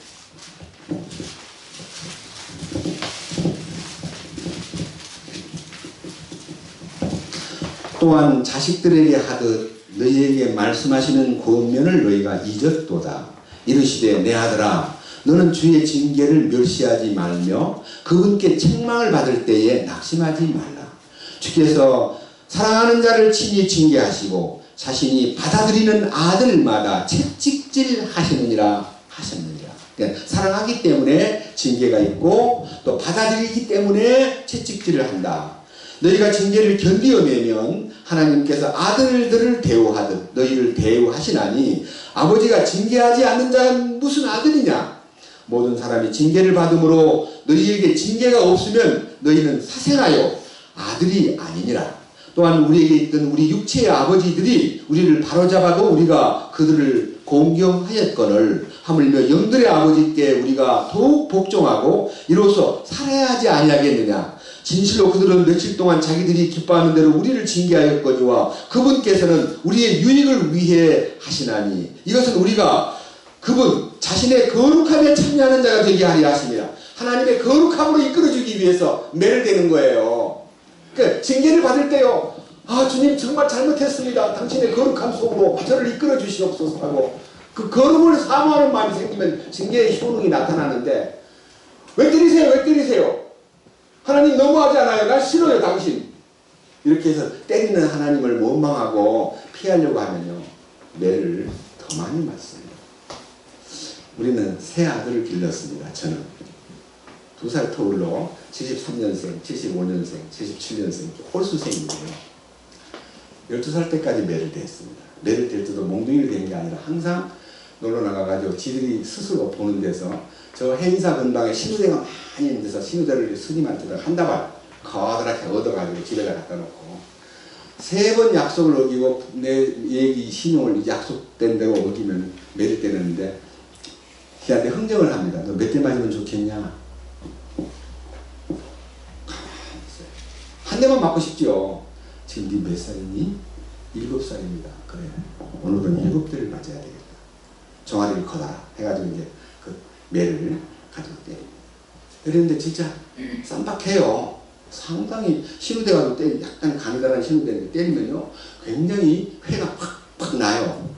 또한 자식들에게 하듯 너희에게 말씀하시는 권면을 너희가 잊었도다. 이르시되 내 아들아 너는 주의 징계를 멸시하지 말며 그분께 책망을 받을 때에 낙심하지 말라. 주께서 사랑하는 자를 친히 징계하시고 자신이 받아들이는 아들마다 채찍질 하시느니라 하셨느니라. 그러니까 사랑하기 때문에 징계가 있고 또 받아들이기 때문에 채찍질을 한다. 너희가 징계를 견디어내면 하나님께서 아들들을 대우하듯 너희를 대우하시나니 아버지가 징계하지 않는 자는 무슨 아들이냐. 모든 사람이 징계를 받음으로 너희에게 징계가 없으면 너희는 사생하여 아들이 아니니라. 또한 우리에게 있던 우리 육체의 아버지들이 우리를 바로잡아도 우리가 그들을 공경하였거늘 하물며 영들의 아버지께 우리가 더욱 복종하고 이로써 살아야 하지 아니하겠느냐. 진실로 그들은 며칠 동안 자기들이 기뻐하는 대로 우리를 징계하였거니와 그분께서는 우리의 유익을 위해 하시나니 이것은 우리가 그분 자신의 거룩함에 참여하는 자가 되게 하려 하십니다. 하나님의 거룩함으로 이끌어주기 위해서 매를 대는 거예요. 그러니까 징계를 받을 때요, 아 주님 정말 잘못했습니다. 당신의 거룩함 속으로 저를 이끌어 주시옵소서 하고 그 거룩을 사모하는 마음이 생기면 징계의 효능이 나타나는데 왜 때리세요? 왜 때리세요? 하나님 너무하지 않아요? 날 싫어요 당신. 이렇게 해서 때리는 하나님을 원망하고 피하려고 하면요 매를 더 많이 맞습니다. 우리는 세 아들을 길렀습니다. 저는 2살 터울로 73년생, 75년생, 77년생 홀수생인데요. 12살 때까지 매를 대했습니다. 매를 댈 때도 몽둥이를 대는 게 아니라 항상 놀러 나가가지고 지들이 스스로 보는 데서 저 해인사 근방에 신우대가 많이 있는 데서 신우대를 스님한테 한 다발 거들하게 얻어가지고 집에다 갖다 놓고 3번 약속을 어기고 내 얘기 신용을 약속된 대로 어기면 매를 때렸는데 걔한테 흥정을 합니다. 너 몇 대 맞으면 좋겠냐? 한 대만 맞고 싶지요. 지금 네 몇 살이니? 7살입니다. 그래. 오늘은 7대를 맞아야 되겠다. 종아리를 커다라 해가지고 이제 그 매를 가지고 때립니다. 그런데 진짜 쌈박해요. 상당히 신우대 가도 약간 가느다란 신우대인데 때리면요 굉장히 회가 팍팍 나요.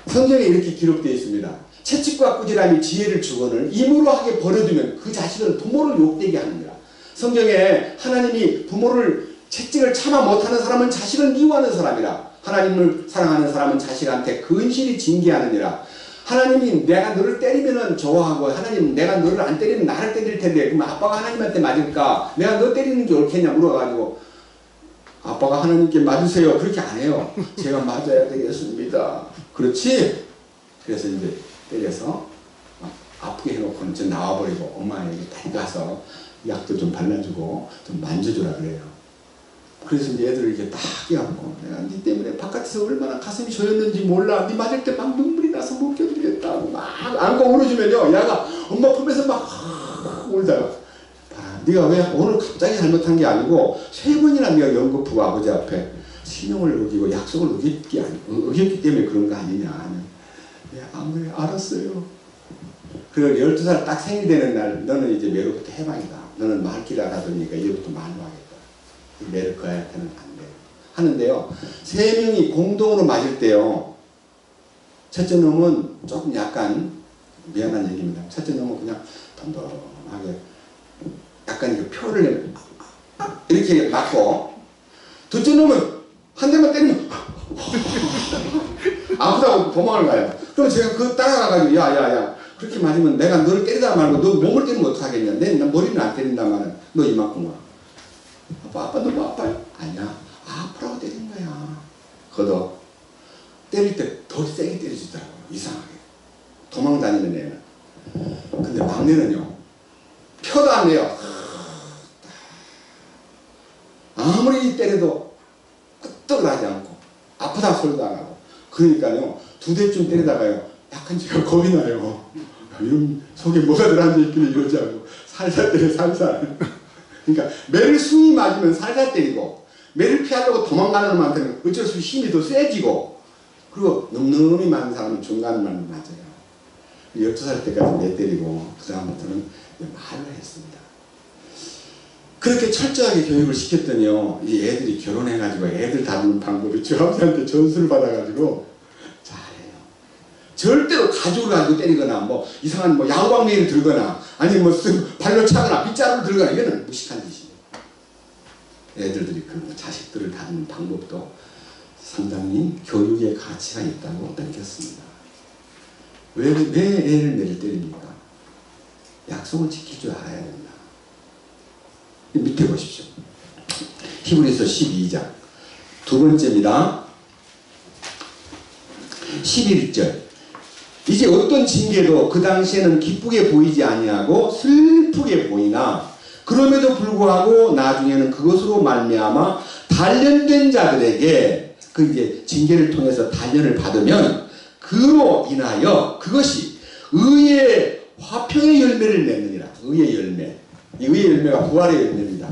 성경에 이렇게 기록되어 있습니다. 채찍과 꾸지람이 지혜를 주거늘 임으로 하게 버려두면 그 자식은 부모를 욕되게 하느니라. 성경에 하나님이 부모를 채찍을 참아 못하는 사람은 자식을 미워하는 사람이라. 하나님을 사랑하는 사람은 자식한테 근실히 징계하느니라. 하나님이 내가 너를 때리면 좋아하고 하나님 내가 너를 안 때리면 나를 때릴 텐데 그럼 아빠가 하나님한테 맞을까? 내가 너 때리는 게 옳겠냐 물어가지고 아빠가 하나님께 맞으세요. 그렇게 안 해요. 제가 맞아야 되겠습니다. 그렇지? 그래서 이제 때려서 아프게 해놓고는 저 나와버리고 엄마에게 다시 가서 약도 좀 발라주고 좀 만져주라 그래요. 그래서 이제 애들을 이렇게 딱 껴안고 내가 네 때문에 바깥에서 얼마나 가슴이 저렸는지 몰라. 네 맞을 때 막 눈물이 나서 못 견디겠다고 막 안고 울어주면요 얘가 엄마 품에서 막 울다가 네가 왜 오늘 갑자기 잘못한 게 아니고 3번이나 네가 연거푸고 아버지 앞에 신용을 어기고 약속을 어겼기 때문에 그런 거 아니냐. 아무리 알았어요. 그리고 12살 딱 생일 되는 날 너는 이제 매로부터 해방이다. 너는 말길 알아두니까 이제부터 만류하겠다. 매를 그 아이한테는 안 돼요. 하는데요. 3명이 공동으로 맞을 때요. 첫째 놈은 조금 약간 미안한 얘기입니다. 첫째 놈은 그냥 덤덤하게 약간 그 표를 이렇게 맞고 둘째 놈은 한 대만 때리면 아프다고 도망을 가요. 그럼 제가 그거 따라가가지고 야야야 그렇게 맞으면 내가 너를 때리다 말고 너 몸을 때리면 어떡하겠냐. 내 머리는 안 때린다마는 너 이만큼 와. 아빠 너무 아파요? 아니야. 아프라고 때린 거야. 걷어. 때릴 때 더 세게 때려주더라고요. 이상하게. 도망 다니는 애는. 근데 막내는요. 표도 안 내요. 아무리 때려도 끄떡을 하지 않고 아프다 소리도 안 하고 그러니까요 2대쯤 때리다가요 약간 제가 겁이 나요. 이런 속에 뭐가 들어앉아있길래 이러지 않고 살살 때려 살살. 그러니까 매를 숭이 맞으면 살살 때리고 매를 피하려고 도망가는 놈한테는 어쩔 수 없이 힘이 더 세지고 그리고 늠름이 많은 사람은 중간만 맞아요. 12살 때까지 매 때리고 그 다음부터는 말을 했습니다. 그렇게 철저하게 교육을 시켰더니요, 이 애들이 결혼해가지고 애들 다루는 방법을 주합사한테 전수를 받아가지고 잘해요. 절대로 가죽을 가지고 때리거나 뭐 이상한 뭐 야구방망이를 들거나 아니면 뭐 발로 차거나 빗자루를 들거나 이거는 무식한 짓이에요. 애들들이 그 자식들을 다루는 방법도 상당히 교육의 가치가 있다고 느꼈습니다. 왜 애를 매를 때립니까? 약속을 지킬 줄 알아야 된다. 밑에 보십시오. 히브리서 12장 두 번째입니다. 11절. 이제 어떤 징계도 그 당시에는 기쁘게 보이지 아니하고 슬프게 보이나 그럼에도 불구하고 나중에는 그것으로 말미암아 단련된 자들에게 그 이제 징계를 통해서 단련을 받으면 그로 인하여 그것이 의의 화평의 열매를 맺느니라. 의의 열매. 이 의의 열매가 부활의 열매입니다.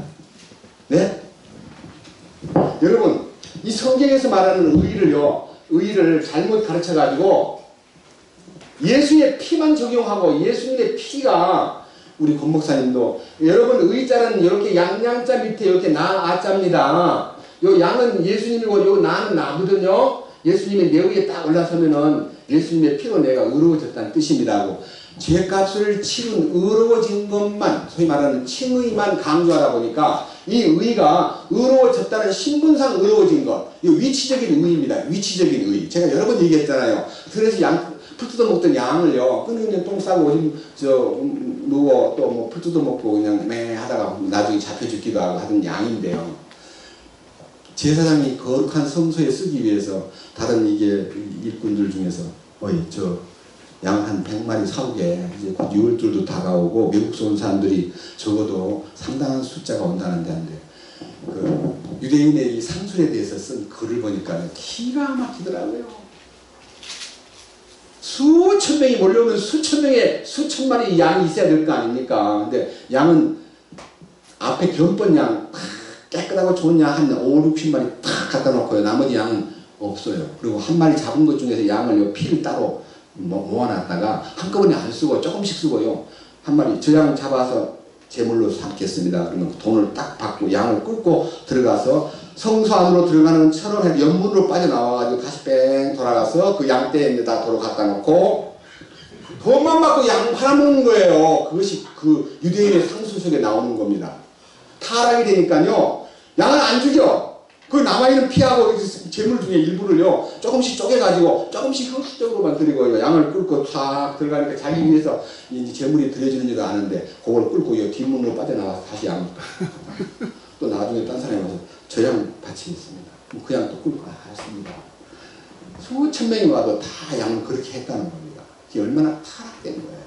네? 여러분, 이 성경에서 말하는 의의를 잘못 가르쳐가지고 예수의 피만 적용하고 예수님의 피가 우리 권 목사님도 여러분 의자는 이렇게 양양자 밑에 이렇게 나아자입니다. 요 양은 예수님이고 요 나는 나거든요. 예수님이 내 위에 딱 올라서면은 예수님의 피로 내가 의로워졌다는 뜻입니다. 죄값을 치른 의로워진 것만 소위 말하는 칭의만 강조하다 보니까 이 의가 의로워졌다는 신분상 의로워진 것, 이 위치적인 의입니다. 위치적인 의. 제가 여러 번 얘기했잖아요. 그래서 풀 뜯어 먹던 양을요, 끊임없이 똥 싸고 누워 또 뭐 풀 뜯어 먹고 그냥 매 하다가 나중에 잡혀 죽기도 하고 하던 양인데요. 제사장이 거룩한 성소에 쓰기 위해서 다른 이게 일꾼들 중에서 양 한 100마리 사오게 이제 곧 6월절도 다가오고 외국에서 온 사람들이 적어도 상당한 숫자가 온다는데 한데 그 유대인의 이 상술에 대해서 쓴 글을 보니까 기가 막히더라고요. 수천 명이 몰려오면 수천 마리 양이 있어야 될 거 아닙니까? 근데 양은 앞에 견본 양 깨끗하고 좋은 양 한 5, 60마리 탁 갖다 놓고요. 나머지 양은 없어요. 그리고 한 마리 잡은 것 중에서 양을 피를 따로 모아놨다가 한꺼번에 안 쓰고 조금씩 쓰고요. 한 마리 저 양 잡아서 제물로 삼겠습니다. 그러면 돈을 딱 받고 양을 끌고 들어가서 성소 안으로 들어가는 처럼 연문으로 빠져나와가지고 다시 뺑 돌아가서 그 양떼에다 도로 갖다 놓고 돈만 받고 양 팔아먹는 거예요. 그것이 그 유대인의 상술 속에 나오는 겁니다. 타락이 되니까요, 양을 안 죽여. 그 남아있는 피하고 재물 중에 일부를요, 조금씩 쪼개가지고 조금씩 형식적으로만 드리고 양을 끌고 탁 들어가니까 자기 위해서 이제 재물이 드려지는지도 아는데 그걸 끌고 뒷문으로 빠져나와서 다시 양 또 나중에 딴 사람이 와서 저 양 받치 있습니다. 그 양 또 끌고 갔습니다. 수천 명이 와도 다 양을 그렇게 했다는 겁니다. 이게 얼마나 타락된 거예요.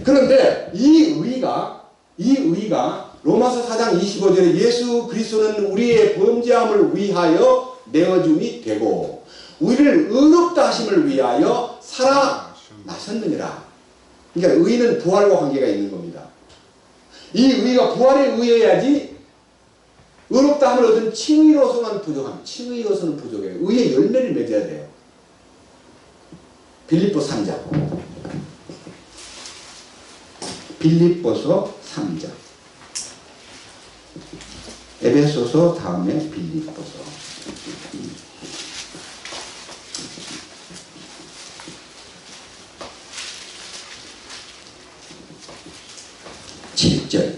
그런데 이 의가 로마서 4장 25절에 예수 그리스도는 우리의 범죄함을 위하여 내어줌이 되고 우리를 의롭다 하심을 위하여 살아나셨느니라. 그러니까 의는 부활과 관계가 있는 겁니다. 이 의가 부활에 의해야지 의롭다 함을 얻은 칭의로서는 부족합니다. 칭의로서는 부족해요. 의의 열매를 맺어야 돼요. 빌립보서 3장. 빌립보서 3장. 에베소서 다음에 빌립보서. 7절.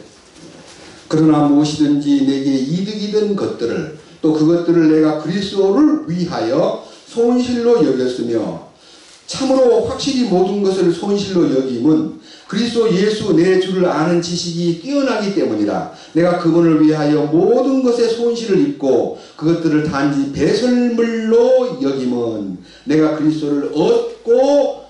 그러나 무엇이든지 내게 이득이던 것들을 또 그것들을 내가 그리스도를 위하여 손실로 여겼으며 참으로 확실히 모든 것을 손실로 여김은 그리스도 예수 내 주를 아는 지식이 뛰어나기 때문이라. 내가 그분을 위하여 모든 것에 손실을 입고 그것들을 단지 배설물로 여김은 내가 그리스도를 얻고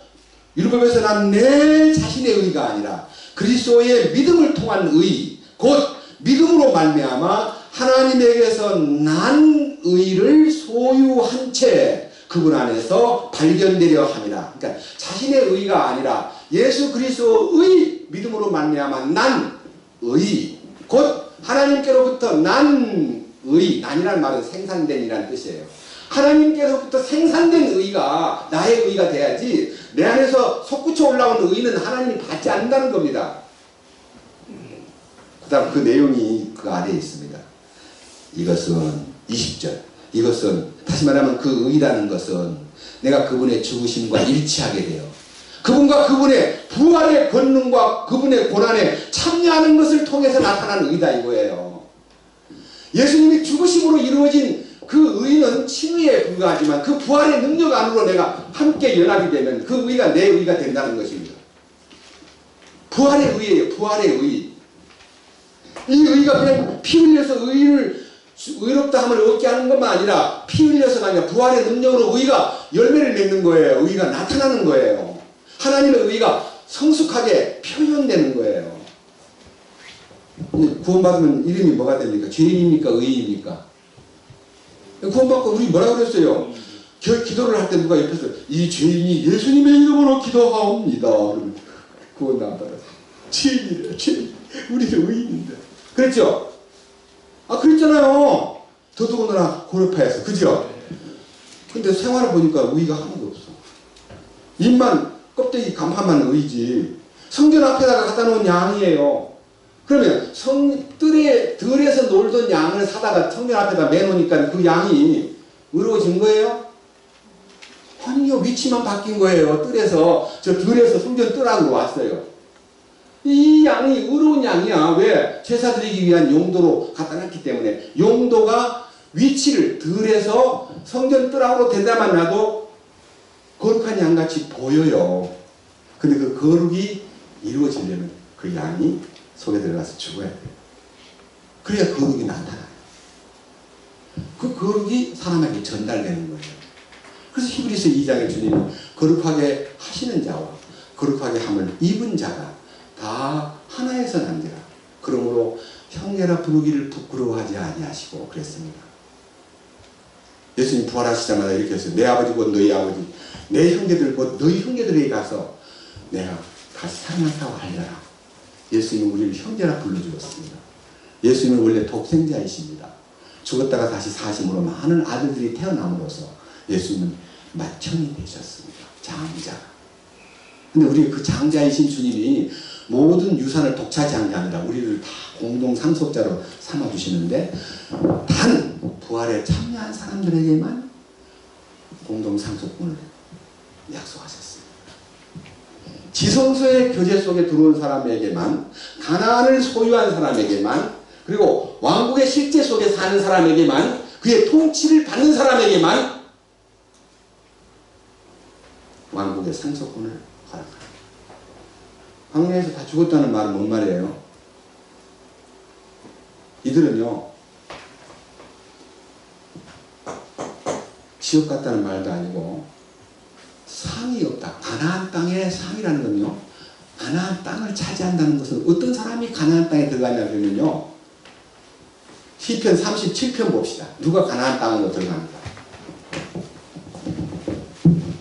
율법에서 난 내 자신의 의가 아니라 그리스도의 믿음을 통한 의, 곧 믿음으로 말미암아 하나님에게서 난 의를 소유한 채 그분 안에서 발견되려 함이라. 그러니까 자신의 의가 아니라 예수 그리스도의 믿음으로 말미암아 난 의, 곧 하나님께로부터 난 의, 난이라는 말은 생산된이라는 뜻이에요. 하나님께서부터 생산된 의가 나의 의가 돼야지 내 안에서 솟구쳐 올라오는 의는 하나님이 받지 않는다는 겁니다. 그 다음 그 내용이 그 아래에 있습니다. 이것은 20절. 이것은 다시 말하면 그 의라는 것은 내가 그분의 죽으심과 일치하게 돼요. 그분과 그분의 부활의 권능과 그분의 고난에 참여하는 것을 통해서 나타나는 의다 이거예요. 예수님이 죽으심으로 이루어진 그 의는 칭의에 불과하지만 그 부활의 능력 안으로 내가 함께 연합이 되면 그 의가 내 의가 된다는 것입니다. 부활의 의예요. 부활의 의. 이 의가 그냥 피 흘려서 의롭다 함을 얻게 하는 것만 아니라 피 흘려서가 아니라 부활의 능력으로 의가 열매를 맺는 거예요. 의가 나타나는 거예요. 하나님의 의가 성숙하게 표현되는 거예요. 구원받으면 이름이 뭐가 됩니까? 죄인입니까? 의인입니까? 구원받고 우리 뭐라 그랬어요? 기도를 할 때 누가 옆에서 이 죄인이 예수님의 이름으로 기도하옵니다. 구원 안 받아서 죄인이래요. 죄인. 우리는 의인인데. 그랬죠? 아 그랬잖아요. 더더군다나 고려파에서. 그죠? 근데 생활을 보니까 의의가 하나도 없어. 입만 껍데기 간판만 의이지. 성전 앞에다가 갖다 놓은 양이에요. 그러면 들에서 놀던 양을 사다가 성전 앞에다 매놓으니까 그 양이 의로워진 거예요? 아니요. 위치만 바뀐 거예요. 들에서 성전 뜰 안으로 왔어요. 이 양이 의로운 양이야. 왜? 제사 드리기 위한 용도로 갖다 놨기 때문에. 용도가 위치를 들에서 성전 뜰 안으로 대다만 놔도 거룩한 양같이 보여요. 근데 그 거룩이 이루어지려면 그 양이 속에 들어가서 죽어야 돼요. 그래야 거룩이 나타나요. 그 거룩이 사람에게 전달되는 거예요. 그래서 히브리서 2장에 주님이 거룩하게 하시는 자와 거룩하게 함을 입은 자가 다 하나에서 난지라. 그러므로 형제라 부르기를 부끄러워하지 아니하시고 그랬습니다. 예수님 부활하시자마자 이렇게 했어요. 내 아버지 곧 너희 아버지, 내 형제들 곧 너희 형제들에게 가서 내가 다시 살아났다고 알려라. 예수님은 우리를 형제라 불러주었습니다. 예수님은 원래 독생자이십니다. 죽었다가 다시 사심으로 많은 아들들이 태어남으로써 예수님은 맏형이 되셨습니다. 장자가. 근데 우리 그 장자이신 주님이 모든 유산을 독차지한 게 아니라 우리를 다 공동 상속자로 삼아주시는데 단 부활에 참여한 사람들에게만 공동 상속권을 약속하셨습니다. 지성소의 교제 속에 들어온 사람에게만, 가나안을 소유한 사람에게만, 그리고 왕국의 실제 속에 사는 사람에게만, 그의 통치를 받는 사람에게만 왕국의 상속권을 허락합니다. 광야에서 다 죽었다는 말은 뭔 말이에요? 이들은요, 지옥 갔다는 말도 아니고 상이 없다. 가나안 땅의 상이라는 건요, 가나안 땅을 차지한다는 것은 어떤 사람이 가나안 땅에 들어가냐 그러면요, 시편 37편 봅시다. 누가 가나안 땅으로 들어갑니다.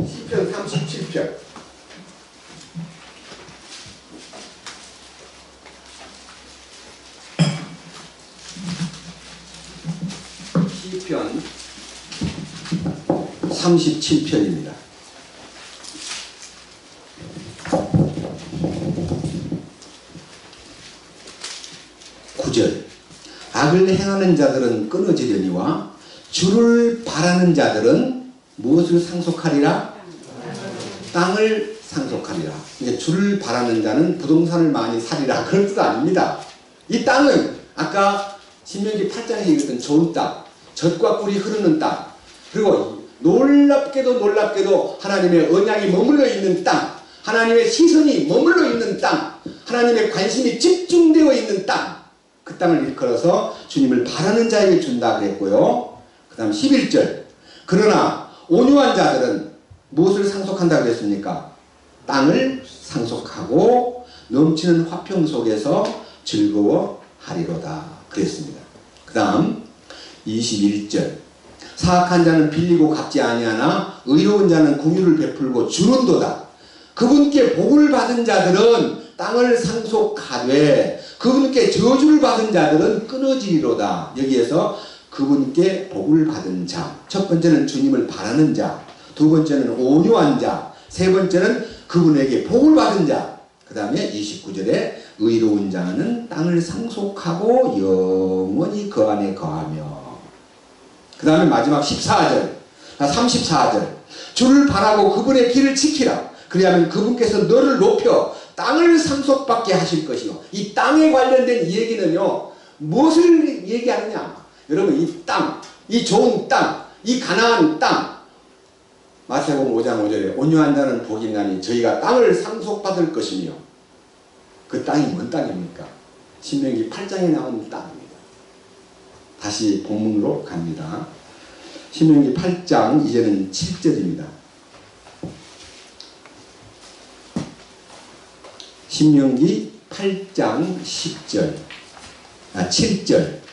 시편 37편. 시편 37편입니다. 9절. 악을 행하는 자들은 끊어지려니와 주를 바라는 자들은 무엇을 상속하리라? 땅을 상속하리라. 이제 주를 바라는 자는 부동산을 많이 사리라 그런 뜻 아닙니다. 이 땅은 아까 신명기 8장에 얘기했던 좋은 땅, 젖과 꿀이 흐르는 땅, 그리고 놀랍게도 하나님의 언약이 머물러 있는 땅, 하나님의 시선이 머물러 있는 땅, 하나님의 관심이 집중되어 있는 땅, 그 땅을 일컬어서 주님을 바라는 자에게 준다 그랬고요. 그 다음 11절. 그러나 온유한 자들은 무엇을 상속한다 그랬습니까? 땅을 상속하고 넘치는 화평 속에서 즐거워하리로다 그랬습니다. 그 다음 21절. 사악한 자는 빌리고 갚지 아니하나 의로운 자는 공유를 베풀고 주는도다. 그분께 복을 받은 자들은 땅을 상속하되 그분께 저주를 받은 자들은 끊어지리로다. 여기에서 그분께 복을 받은 자. 첫 번째는 주님을 바라는 자. 두 번째는 온유한 자. 세 번째는 그분에게 복을 받은 자. 그 다음에 29절에 의로운 자는 땅을 상속하고 영원히 그 안에 거하며. 그 다음에 마지막 14절, 34절. 주를 바라고 그분의 길을 지키라. 그리하면 그분께서 너를 높여 땅을 상속받게 하실 것이요. 이 땅에 관련된 이 얘기는요, 무엇을 얘기하느냐? 여러분, 이 땅, 이 좋은 땅, 이 가나안 땅. 마태복음 5장 5절에 온유한 자는 복이 있나니 저희가 땅을 상속받을 것이며. 그 땅이 뭔 땅입니까? 신명기 8장에 나오는 땅입니다. 다시 본문으로 갑니다. 신명기 8장 이제는 7절입니다. 신명기 8장 10절, 7절.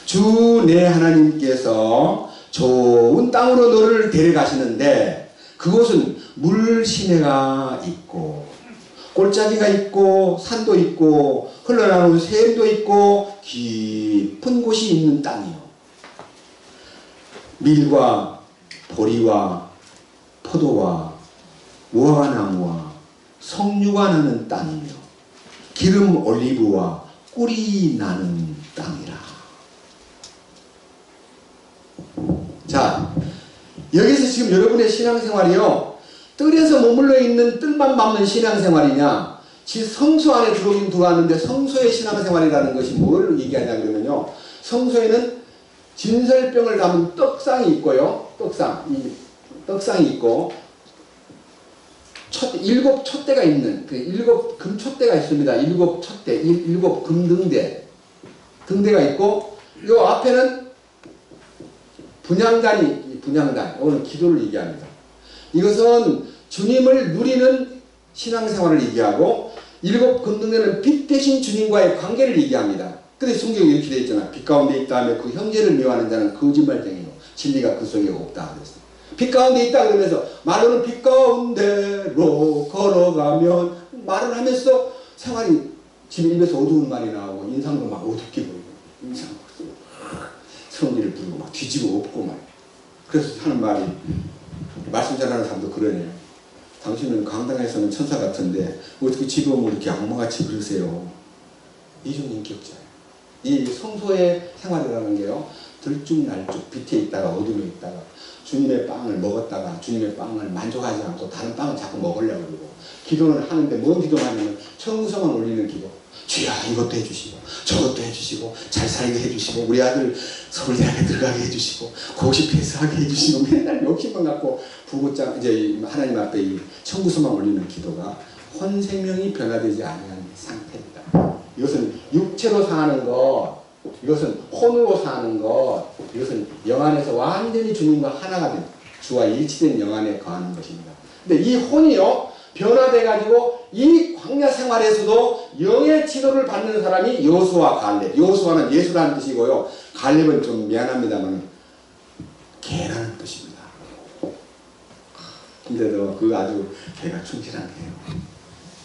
주 내 하나님께서 좋은 땅으로 너를 데려가시는데 그곳은 물시내가 있고 골짜기가 있고 산도 있고 흘러나오는 샘도 있고 깊은 곳이 있는 땅이요. 밀과 보리와 포도와 무화과나무와 석류가 나는 땅이며 기름 올리브와 꿀이 나는 땅이라. 자, 여기서 지금 여러분의 신앙생활이요, 뜰에서 머물러 있는 뜰만 밟는 신앙생활이냐, 성소 안에 들어오긴 들어왔는데 성소의 신앙생활이라는 것이 뭘 얘기하냐 그러면요, 성소에는 진설병을 담은 떡상이 있고요, 떡상이 있고 일곱 촛대가 있는 일곱 금촛대가 있습니다. 일곱 촛대, 일곱 금등대가 있고, 요 앞에는 분향단, 오늘 기도를 얘기합니다. 이것은 주님을 누리는 신앙생활을 얘기하고, 일곱 금등대는 빛 대신 주님과의 관계를 얘기합니다. 근데 성경에 이렇게 되어 있잖아. 빛 가운데 있다 하며 그 형제를 미워하는 자는 거짓말쟁이요 진리가 그 속에 없다 그랬어. 빛 가운데 있다 그러면서 말로는 빛 가운데로 걸어가면 말을 하면서 생활이 지금 입에서 어두운 말이 나오고 인상도 막 어둡게 보이고 인상 성질을 부리고 막 뒤지고 엎고 말. 그래서 하는 말이, 말씀 잘하는 사람도 그러네요. 당신은 강당에서는 천사 같은데 어떻게 집에 오면 이렇게 악마같이 그러세요. 이중인격자예요. 이 성소의 생활이라는 게요, 들쭉날쭉 빛에 있다가 어둠에 있다가 주님의 빵을 먹었다가 주님의 빵을 만족하지 않고 다른 빵을 자꾸 먹으려고 그러고, 기도는 하는데 뭔 기도만 하면 청구서만 올리는 기도. 주야 이것도 해주시고 저것도 해주시고 잘 살게 해주시고 우리 아들 서울대학에 들어가게 해주시고 고시 패스하게 해주시고 맨날 욕심만 갖고 부고장 이제 하나님 앞에 이 청구서만 올리는 기도가 혼생명이 변화되지 않은 상태입니다. 이것은 육체로 사는 것, 이것은 혼으로 사는 것, 이것은 영 안에서 완전히 주님과 하나가 된, 주와 일치된 영 안에 거하는 것입니다. 근데 이 혼이요, 변화돼가지고 이 광야 생활에서도 영의 지도를 받는 사람이 여호수아, 갈렙. 여호수아는 예수라는 뜻이고요, 갈렙은 좀 미안합니다만 개라는 뜻입니다. 근데도 그 아주 개가 충실한 개예요.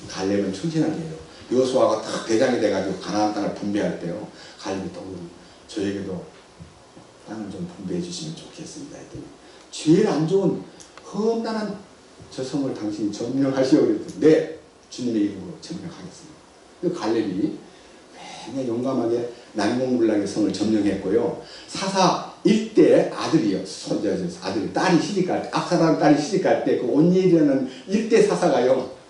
갈렙은 충실한 개예요. 여호수아가 딱 대장이 돼가지고 가나안 땅을 분배할 때요, 갈렙이 또 저에게도 땅을 좀 분배해 주시면 좋겠습니다 했더니, 제일 안 좋은 험난한 저 성을 당신이 점령하시오 그랬더니, 네, 주님의 이름으로 점령하겠습니다. 그 갈렙이 굉장히 용감하게 난공불락의 성을 점령했고요, 사사 일대 아들이요, 아들이 딸이 시집갈 때, 압살한 딸이 시집갈 때 그 온니엘이라는 일대 사사가요,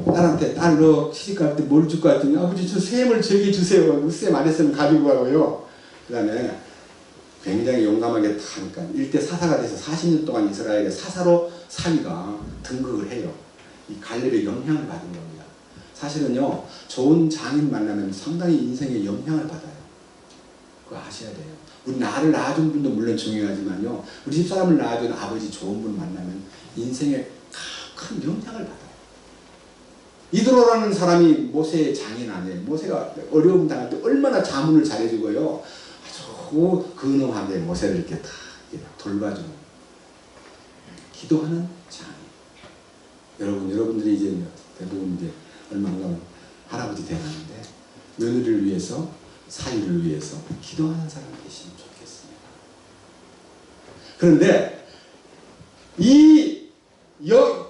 딸한테 딸 너 시집갈 때 뭘 줄 것 같더니, 아버지 저 셈을 저에게 주세요. 셈 안 했으면 가지고 가고요. 그 다음에 굉장히 용감하게 하니까 일대 사사가 돼서 40년 동안 이스라엘의 사사로 사위가 등극을 해요. 이 갈렙의 영향을 받은 겁니다. 사실은요, 좋은 장인 만나면 상당히 인생에 영향을 받아요. 그거 아셔야 돼요. 우리 나를 낳아준 분도 물론 중요하지만요, 우리 집사람을 낳아준 아버지 좋은 분 만나면 인생에 큰 영향을 받아요. 이드로라는 사람이 모세의 장인 아니에요. 모세가 어려움 당할 때 얼마나 자문을 잘해주고요, 아주 근엄하게 모세를 이렇게 다 돌봐주는 기도하는 장인. 여러분들이 이제 대부분 이제 얼마 안 가면 할아버지 되는데 며느리를 위해서, 사위를 위해서 기도하는 사람이 되시면 좋겠어요. 그런데 이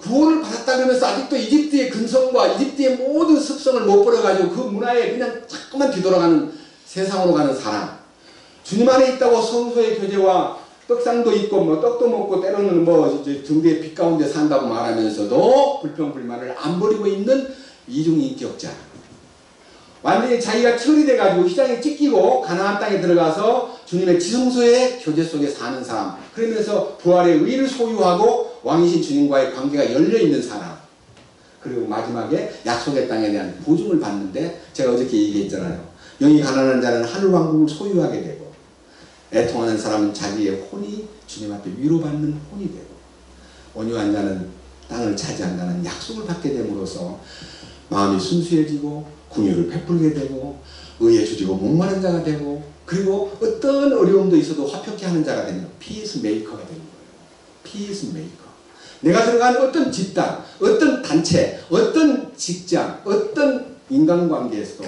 구원을 받았다 그러면서 아직도 이집트의 근성과 이집트의 모든 습성을 못 버려가지고 그 문화에 그냥 자꾸만 뒤돌아가는 세상으로 가는 사람. 주님 안에 있다고 성소의 교제와 떡상도 있고 뭐 떡도 먹고 때로는 뭐 이제 등대의 빛 가운데 산다고 말하면서도 불평불만을 안 버리고 있는 이중인격자. 완전히 자기가 철이 돼가지고 휘장에 찢기고 가나안 땅에 들어가서 주님의 지성소의 교제 속에 사는 사람. 그러면서 부활의 의를 소유하고 왕이신 주님과의 관계가 열려있는 사람. 그리고 마지막에 약속의 땅에 대한 보증을 받는데 제가 어저께 얘기했잖아요. 영이 가난한 자는 하늘왕국을 소유하게 되고 애통하는 사람은 자기의 혼이 주님 앞에 위로받는 혼이 되고 온유한 자는 땅을 차지한다는 약속을 받게 됨으로써 마음이 순수해지고 긍휼을 베풀게 되고 의에 주지고 목마른 자가 되고 그리고 어떤 어려움도 있어도 화평케 하는 자가 되는 피스 메이커가 되는 거예요. 피스 메이커. 내가 들어간 어떤 집단, 어떤 단체, 어떤 직장, 어떤 인간관계에서도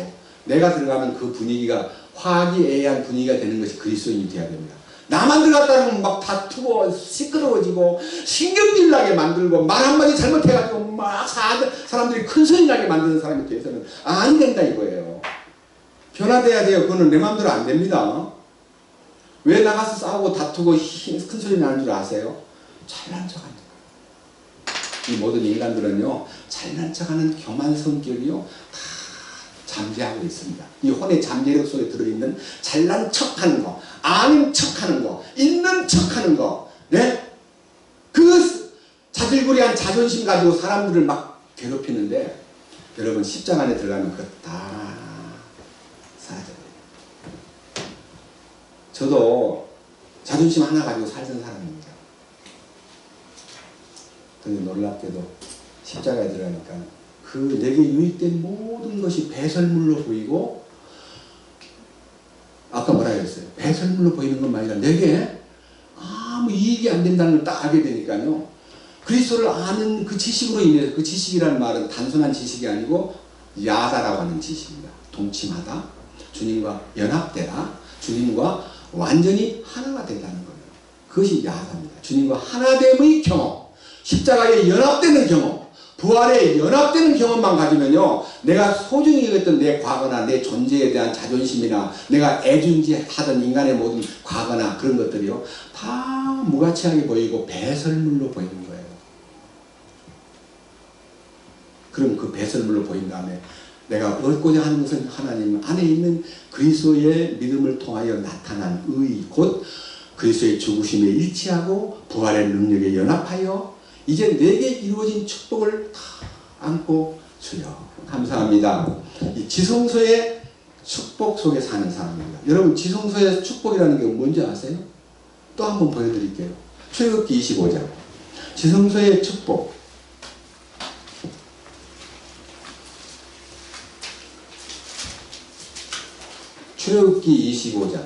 내가 들어가면 그 분위기가 화기애애한 분위기가 되는 것이 그리스도인이 되어야 됩니다. 나만 들어갔다 하면 막 다투고 시끄러워지고 신경질 나게 만들고 말 한마디 잘못해가지고 막 사람들이 큰 소리 나게 만드는 사람이 돼서는 안 된다 이거예요. 변화돼야 돼요. 그거는 내 마음대로 안 됩니다. 왜 나가서 싸우고 다투고 큰 소리 나는 줄 아세요? 잘난 척하는 이 모든 인간들은요 잘난 척하는 교만 성격이요 다 잠재하고 있습니다. 이 혼의 잠재력 속에 들어있는 잘난 척하는 거, 아는 척하는 거, 있는 척하는 거, 네? 그 자질구레한 자존심 가지고 사람들을 막 괴롭히는데 여러분 십자가 안에 들어가면 그거 다 사라져요. 저도 자존심 하나 가지고 살던 사람입니다. 그런데 놀랍게도 십자가에 들어가니까 그 내게 유익된 모든 것이 배설물로 보이고 아까 뭐라 그랬어요? 배설물로 보이는 것만 아니라 내게 아무 이익이 안 된다는 걸 딱 알게 되니까요. 그리스도를 아는 그 지식으로 인해서 그 지식이라는 말은 단순한 지식이 아니고 야다라고 하는 지식입니다. 동침하다, 주님과 연합되다, 주님과 완전히 하나가 된다는 거예요. 그것이 야다입니다. 주님과 하나됨의 경험, 십자가에 연합되는 경험, 부활에 연합되는 경험만 가지면요 내가 소중히 여겼던 내 과거나 내 존재에 대한 자존심이나 내가 애준지하던 인간의 모든 과거나 그런 것들이요 다 무가치하게 보이고 배설물로 보이는 거예요. 그럼 그 배설물로 보인 다음에 내가 얻고자 하는 것은 하나님 안에 있는 그리스도의 믿음을 통하여 나타난 의 곧 그리스도의 죽으심에 일치하고 부활의 능력에 연합하여 이제 내게 이루어진 축복을 다 안고 주여 감사합니다. 이 지성소의 축복 속에 사는 사람입니다. 여러분 지성소의 축복이라는 게 뭔지 아세요? 또 한번 보여드릴게요. 출애굽기 25장 지성소의 축복. 출애굽기 25장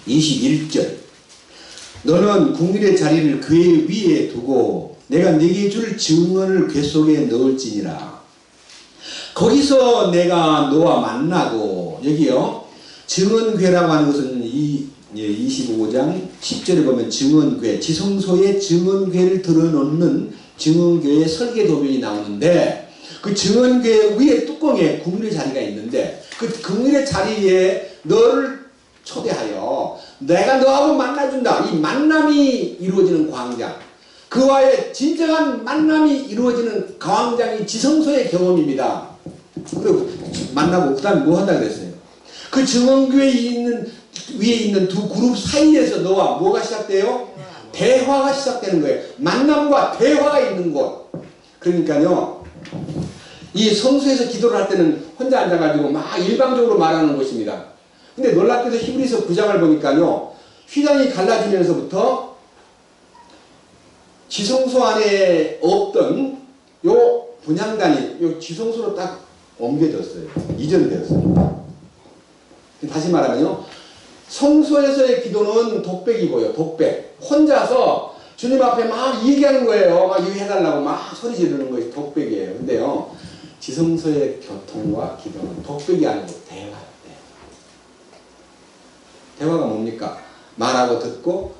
21절 너는 국민의 자리를 그의 위에 두고 내가 네게 줄 증언을 궤 속에 넣을지니라. 거기서 내가 너와 만나고 여기요 증언궤라고 하는 것은 25장 10절에 보면 증언궤 지성소에 증언궤를 들어놓는 증언궤의 설계도면이 나오는데 그 증언궤 위에 뚜껑에 국민의 자리가 있는데 그 국민의 자리에 너를 초대하여 내가 너하고 만나준다. 이 만남이 이루어지는 광장 그와의 진정한 만남이 이루어지는 광장이 지성소의 경험입니다. 그리고 만나고 그 다음에 뭐 한다 그랬어요? 그 증언궤에 있는 위에 있는 두 그룹 사이에서 너와 뭐가 시작돼요? 대화가 시작되는 거예요. 만남과 대화가 있는 곳. 그러니까요 이 성소에서 기도를 할 때는 혼자 앉아가지고 막 일방적으로 말하는 것입니다. 근데 놀랍게도 히브리서 9장을 보니까요 휘장이 갈라지면서부터 지성소 안에 없던 요 분향단이 요 지성소로 딱 옮겨졌어요. 이전되었어요. 다시 말하면요 성소에서의 기도는 독백이고요. 독백. 혼자서 주님 앞에 막 얘기하는 거예요. 막 얘기해달라고 막 소리 지르는 것이 독백이에요. 근데요 지성소의 교통과 기도는 독백이 아니고 대화예요. 대화가 뭡니까? 말하고 듣고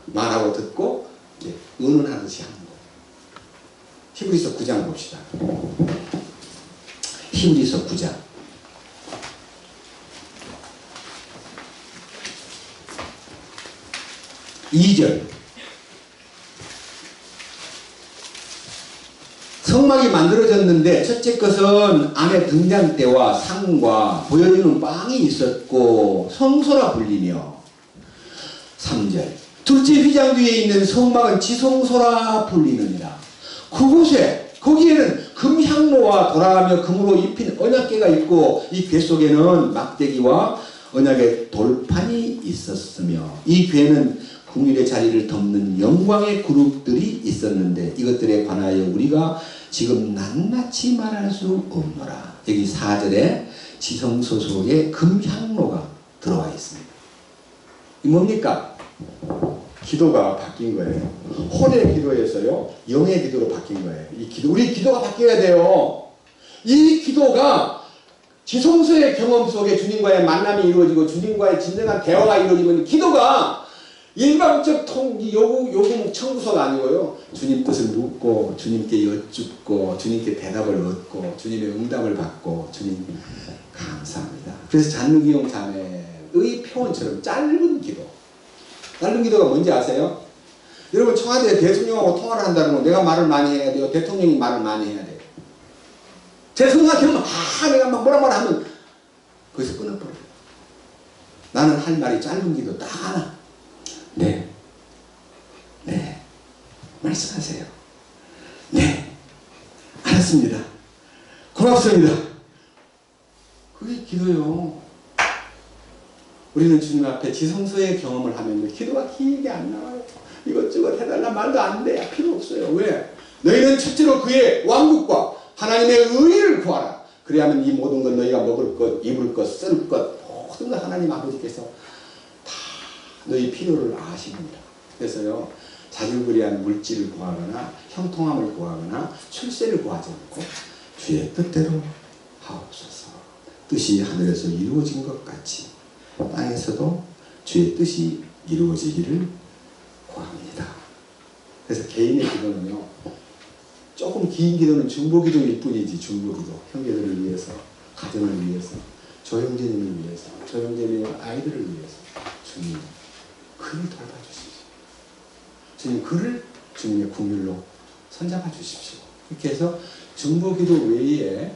이제 의논하듯이 하는 거예요. 히브리서 9장 봅시다. 히브리서 9장 2절. 성막이 만들어졌는데 첫째 것은 안에 등잔대와 상과 보여주는 빵이 있었고 성소라 불리며 3절. 둘째 휘장 뒤에 있는 성막은 지성소라 불리느니라. 그곳에 거기에는 금향로와 돌아가며 금으로 입힌 언약궤가 있고 이 궤 속에는 막대기와 언약의 돌판이 있었으며 이 궤는 궁일의 자리를 덮는 영광의 그룹들이 있었는데 이것들에 관하여 우리가 지금 낱낱이 말할 수 없노라. 여기 4절에 지성소 속에 금향로가 들어와 있습니다. 이 뭡니까? 기도가 바뀐 거예요. 혼의 기도에서요 영의 기도로 바뀐 거예요. 이 기도, 우리 기도가 바뀌어야 돼요. 이 기도가 지성소의 경험 속에 주님과의 만남이 이루어지고 주님과의 진정한 대화가 이루어지면 기도가 일방적 요구 청구서가 아니고요. 주님 뜻을 묻고 주님께 여쭙고 주님께 대답을 얻고 주님의 응답을 받고 주님 감사합니다. 그래서 잔누기용 자매의 표현처럼 짧은 기도. 짧은 기도가 뭔지 아세요? 여러분 청와대 대통령하고 통화를 한다는 건 내가 말을 많이 해야 돼요? 대통령이 말을 많이 해야 돼요? 대통령한테 내가 막 뭐라 하면 거기서 끊어버려요. 나는 할 말이 짧은 기도 딱 하나. 네. 말씀하세요. 네. 알았습니다. 고맙습니다. 그게 기도요. 우리는 주님 앞에 지성소의 경험을 하면 기도가 길게 안 나와요. 이것저것 해달라 말도 안 돼. 필요 없어요. 왜? 너희는 첫째로 그의 왕국과 하나님의 의를 구하라. 그래야만 이 모든 것 너희가 먹을 것, 입을 것, 쓸 것 모든 것 하나님 아버지께서 다 너희 필요를 아십니다. 그래서요 자질구레한 물질을 구하거나 형통함을 구하거나 출세를 구하지 않고 주의 뜻대로 하옵소서. 뜻이 하늘에서 이루어진 것 같이 땅에서도 주의 뜻이 이루어지기를 구합니다. 그래서 개인의 기도는요 조금 긴 기도는 중보기도일 뿐이지. 중보기도 형제들을 위해서, 가정을 위해서, 조형제님을 위해서, 조형제님의 아이들을 위해서 주님 그를 돌봐주십시오. 주님 그를 주님의 국률로 선잡아 주십시오. 이렇게 해서 중보기도 외에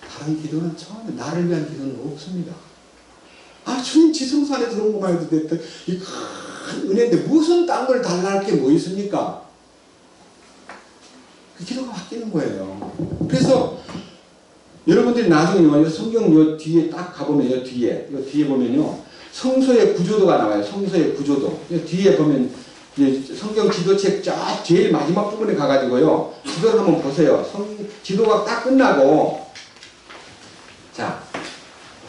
다른 기도는 처음에 나를 위한 기도는 없습니다. 주님 지성소 안에 들어온 것만 해도 됐다. 이 큰 은혜인데 무슨 딴 걸 달라 할 게 뭐 있습니까? 그 기도가 바뀌는 거예요. 그래서 여러분들이 나중에 성경 요 뒤에 딱 가보면 요 뒤에 보면요 성소의 구조도가 나와요. 성소의 구조도. 요 뒤에 보면 성경 지도책 쫙 제일 마지막 부분에 가가지고요 지도를 한번 보세요. 지도가 딱 끝나고 자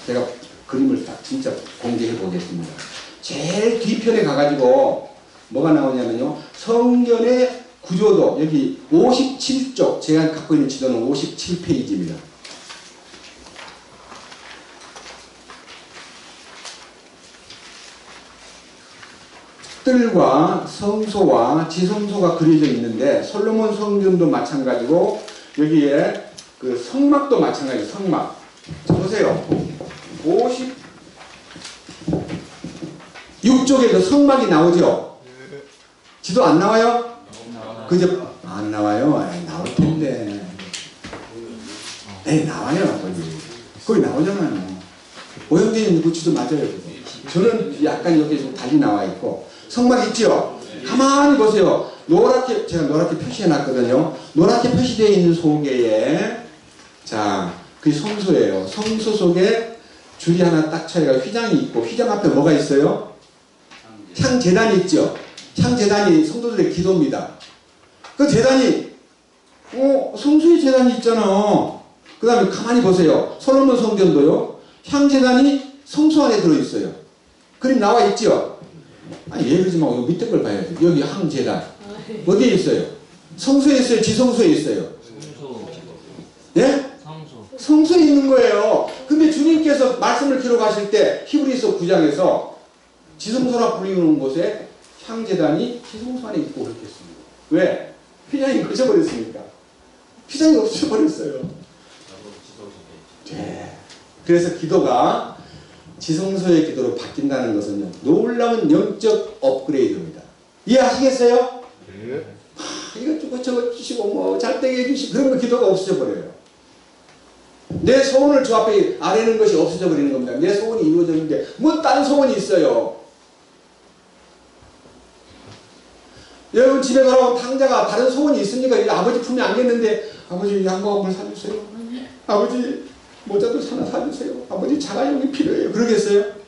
제가 그림을 딱 진짜 공개해 보겠습니다. 제일 뒤편에 가가지고 뭐가 나오냐면요 성전의 구조도 여기 57쪽 제가 갖고 있는 지도는 57페이지입니다. 뜰과 성소와 지성소가 그려져 있는데 솔로몬 성전도 마찬가지고 여기에 그 성막도 마찬가지예요. 성막. 자, 보세요. 56쪽에도 성막이 나오죠? 지도 안 나와요? 그저 안 나와요? 나올 텐데. 나와요. 거기 나오잖아요. 오형제님 그 지도 맞아요. 저는 약간 이렇게 좀 달리 나와 있고. 성막 있죠? 가만히 보세요. 노랗게, 제가 노랗게 표시해 놨거든요. 노랗게 표시되어 있는 소개에, 자, 그게 성소예요. 성소 속에 줄이 하나 딱 차이가 휘장이 있고, 휘장 앞에 뭐가 있어요? 향재단이 있죠? 향재단이 성도들의 기도입니다. 그 재단이, 성소의 재단이 있잖아. 그 다음에 가만히 보세요. 솔로몬 성전도요. 향재단이 성소 안에 들어있어요. 그림 나와 있죠? 왜 그러지 말고 여기 밑에 걸 봐야지. 여기 향재단. 어디에 있어요? 성소에 있어요? 지성소에 있어요? 성소. 예? 성소. 성소에 있는 거예요. 근데 주님께서 말씀을 기록하실 때 히브리서 9장에서 지성소라 불리는 곳에 향제단이 지성소 안에 있고 그랬겠습니다. 왜? 휘장이 꺼져버렸으니까. 휘장이 없어버렸어요. 네. 그래서 기도가 지성소의 기도로 바뀐다는 것은요, 놀라운 영적 업그레이드입니다. 이해하시겠어요? 네. 이것저것 적어주시고 뭐 잘되게 해주시고 그러면 기도가 없어져 버려요. 내 소원을 주 앞에 아뢰는 것이 없어져 버리는 겁니다. 내 소원이 이루어졌는데 뭐 다른 소원이 있어요. 여러분 집에 돌아온 탕자가 다른 소원이 있습니까? 아버지 품에 안겼는데 아버지 양복을 사주세요. 아버지 모자도 하나 사주세요. 아버지 자가용이 필요해요. 그러겠어요?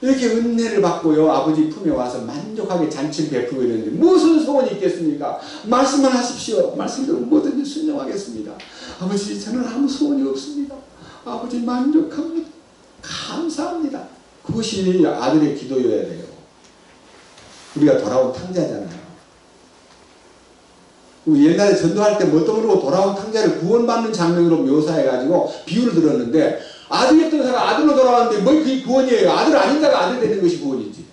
이렇게 은혜를 받고요, 아버지 품에 와서 만족하게 잔치를 베풀고 있는데 무슨 소원이 있겠습니까? 말씀만 하십시오. 말씀대로 뭐든지 순종하겠습니다. 아버지 저는 아무 소원이 없습니다. 아버지 만족합니다. 감사합니다. 그것이 아들의 기도여야 돼요. 우리가 돌아온 탕자잖아요. 옛날에 전도할 때 뭣도 모르고 돌아온 탕자를 구원받는 장면으로 묘사해가지고 비유를 들었는데, 아들이었던 사람 아들로 돌아왔는데 뭐 그게 구원이에요. 아들 아닌 자가 아들 되는 것이 구원이지.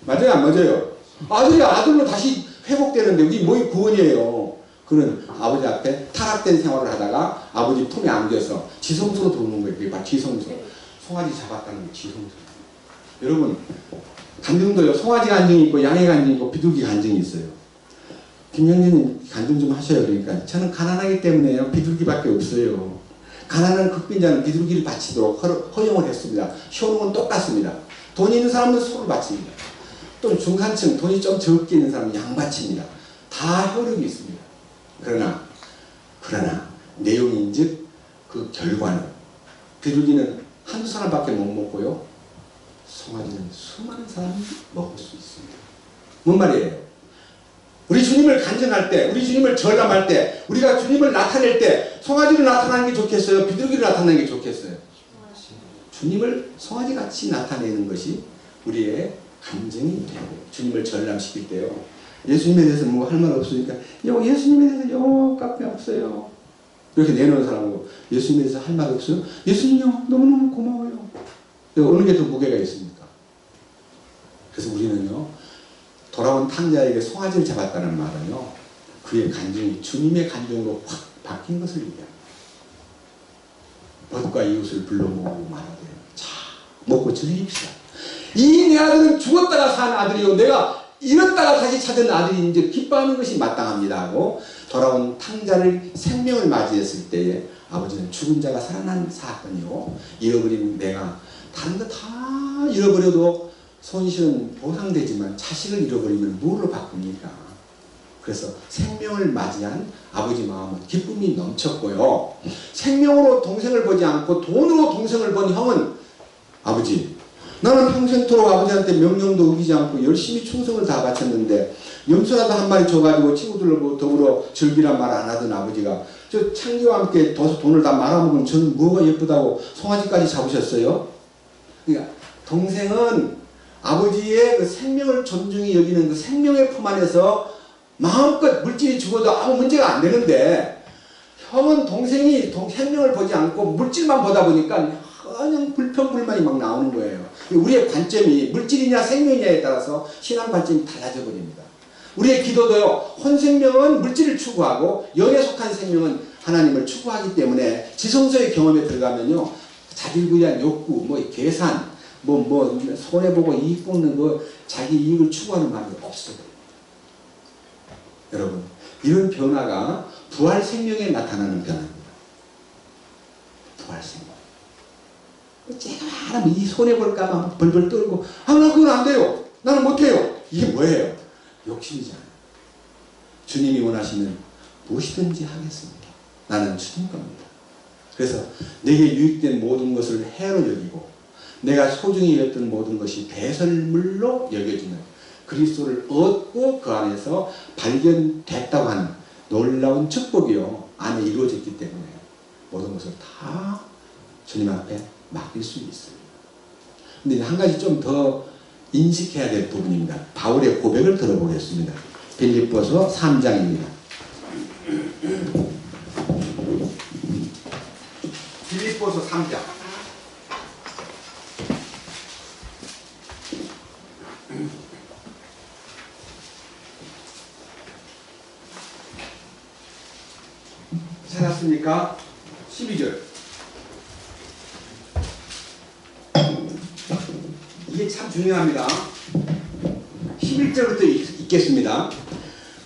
맞아요? 안 맞아요? 아들이 아들로 다시 회복되는데 그게 뭐 구원이에요. 그는 아버지 앞에 타락된 생활을 하다가 아버지 품에 안겨서 지성소로 들어오는 거예요. 그게 바로 지성소. 송아지 잡았다는 게 지성소. 여러분 간증도요, 송아지 간증이 있고 양의 간증이 있고 비둘기 간증이 있어요. 김형진님 간증 좀 하셔요. 그러니까 저는 가난하기 때문에요, 비둘기밖에 없어요. 가난한 극빈자는 비둘기를 바치도록 허용을 했습니다. 효능은 똑같습니다. 돈이 있는 사람은 소를 바칩니다. 또 중산층, 돈이 좀 적게 있는 사람은 양 바칩니다. 다 효력이 있습니다. 그러나 내용인즉 그 결과는 비둘기는 한두 사람밖에 못 먹고요, 송아지는 수많은 사람이 먹을 수 있습니다. 뭔 말이에요? 우리 주님을 간증할 때, 우리 주님을 전람할 때, 우리가 주님을 나타낼 때 송아지를 나타나는 게 좋겠어요? 비둘기를 나타내는 게 좋겠어요? 주님을 송아지같이 나타내는 것이 우리의 간증이 돼요. 주님을 전람시킬 때요. 예수님에 대해서 뭐 할 말 없으니까 예수님에 대해서 요것밖에 없어요. 이렇게 내놓은 사람하고 예수님에 대해서 할 말 없어요? 예수님요 너무너무 고마워요. 어느 게 더 무게가 있습니까? 그래서 우리는요, 돌아온 탕자에게 송아지를 잡았다는 말은요, 그의 간증이 주님의 간증으로 확 바뀐 것을 얘기합니다. 벗과 이웃을 불러 모으고 말하되 자 먹고 즐깁시다. 이 내 아들은 죽었다가 산 아들이요 내가 잃었다가 다시 찾은 아들인지 기뻐하는 것이 마땅합니다 하고 돌아온 탕자를 생명을 맞이했을 때에 아버지는 죽은 자가 살아난 사건이요, 잃어버린 내가 다른 거 다 잃어버려도 손실은 보상되지만 자식을 잃어버리면 뭐로 바꿉니까? 그래서 생명을 맞이한 아버지 마음은 기쁨이 넘쳤고요, 생명으로 동생을 보지 않고 돈으로 동생을 본 형은 아버지 나는 평생토록 아버지한테 명령도 어기지 않고 열심히 충성을 다 바쳤는데 염소라도 한 마리 줘가지고 친구들로 더불어 즐기란 말 안 하던 아버지가 저 창기와 함께 돈을 다 말아먹으면 저는 뭐가 예쁘다고 송아지까지 잡으셨어요? 그러니까 동생은 아버지의 그 생명을 존중히 여기는 그 생명의 품 안에서 마음껏 물질이 죽어도 아무 문제가 안 되는데, 형은 동생이 생명을 보지 않고 물질만 보다 보니까 그냥 불평불만이 막 나오는 거예요. 우리의 관점이 물질이냐 생명이냐에 따라서 신앙 관점이 달라져 버립니다. 우리의 기도도요, 혼생명은 물질을 추구하고 영에 속한 생명은 하나님을 추구하기 때문에 지성소의 경험에 들어가면요, 자기를 위한 욕구, 계산, 손해보고 이익 보는 자기 이익을 추구하는 마음이 없어요. 여러분, 이런 변화가 부활 생명에 나타나는 변화입니다. 부활 생명. 제가 말하면 이 손해볼까봐 벌벌 떨고, 나 그건 안 돼요. 나는 못해요. 이게 뭐예요? 욕심이잖아요. 주님이 원하시면 무엇이든지 하겠습니다. 나는 주님 겁니다. 그래서 내게 유익된 모든 것을 해로 여기고 내가 소중히 여겼던 모든 것이 배설물로 여겨지는 그리스도를 얻고 그 안에서 발견됐다고 하는 놀라운 축복이요 안에 이루어졌기 때문에 모든 것을 다 주님 앞에 맡길 수 있습니다. 근데 한 가지 좀 더 인식해야 될 부분입니다. 바울의 고백을 들어보겠습니다. 빌립보서 3장입니다. 3장. 찾았습니까? 12절. 이게 참 중요합니다. 11절부터 읽겠습니다.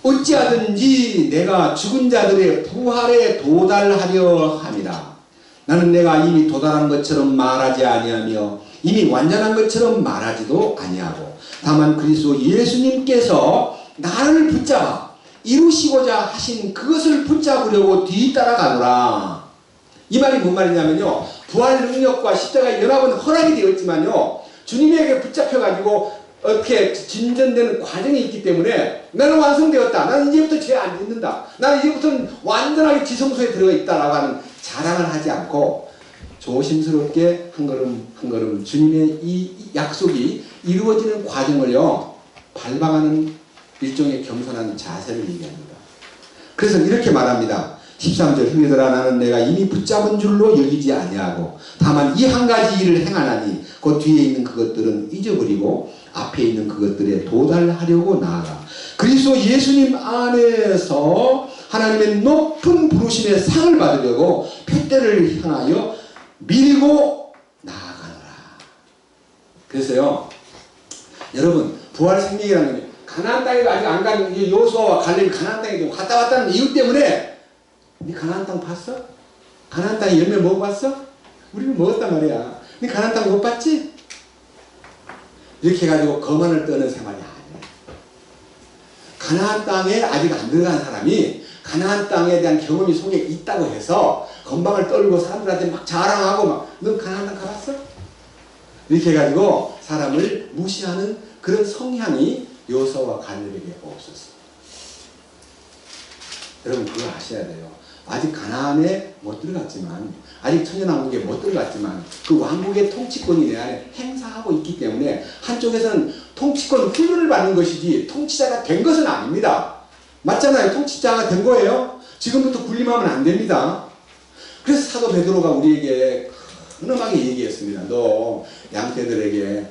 어찌하든지 내가 죽은 자들의 부활에 도달하려 함이라. 나는 내가 이미 도달한 것처럼 말하지 아니하며 이미 완전한 것처럼 말하지도 아니하고 다만 그리스도 예수님께서 나를 붙잡아 이루시고자 하신 그것을 붙잡으려고 뒤따라가노라. 이 말이 뭔 말이냐면요, 부활 능력과 십자가의 연합은 허락이 되었지만요, 주님에게 붙잡혀가지고 어떻게 진전되는 과정이 있기 때문에 나는 완성되었다, 나는 이제부터 죄 안 짓는다, 나는 이제부터는 완전하게 지성소에 들어가 있다라고 하는 자랑을 하지 않고 조심스럽게 한 걸음 한 걸음 주님의 이 약속이 이루어지는 과정을요 발방하는 일종의 겸손한 자세를 얘기합니다. 그래서 이렇게 말합니다. 13절. 형제들아 나는 내가 이미 붙잡은 줄로 여기지 아니하고 다만 이 한 가지 일을 행하나니 그 뒤에 있는 그것들은 잊어버리고 앞에 있는 그것들에 도달하려고 나아가 그리스도 예수님 안에서 하나님의 높은 부르심의 상을 받으려고 표대를 향하여 밀고 나아가노라. 그래서요 여러분, 부활 생명이라는 게 가나안 땅에 아직 안 간 여호수아와 갈렙이 가나안 땅에 좀 갔다 왔다는 이유 때문에 네 가나안 땅 봤어? 가나안 땅에 열매 먹어봤어? 우리는 먹었단 말이야. 네 가나안 땅 못 봤지? 이렇게 해가지고 거만을 떠는 생활이 아니야. 가나안 땅에 아직 안 들어간 사람이 가나안 땅에 대한 경험이 속에 있다고 해서 건방을 떨고 사람들한테 막 자랑하고 막 너 가나안 땅 가봤어? 이렇게 해가지고 사람을 무시하는 그런 성향이 여호수아와 갈렙에게 없었어. 여러분 그거 아셔야 돼요. 아직 가나안에 못 들어갔지만, 아직 천년왕국에 못 들어갔지만 그 왕국의 통치권이 내 안에 행사하고 있기 때문에 한쪽에서는 통치권 훈련을 받는 것이지 통치자가 된 것은 아닙니다. 맞잖아요. 통치자가 된 거예요. 지금부터 군림하면 안 됩니다. 그래서 사도 베드로가 우리에게 흔하게 얘기했습니다. 너 양떼들에게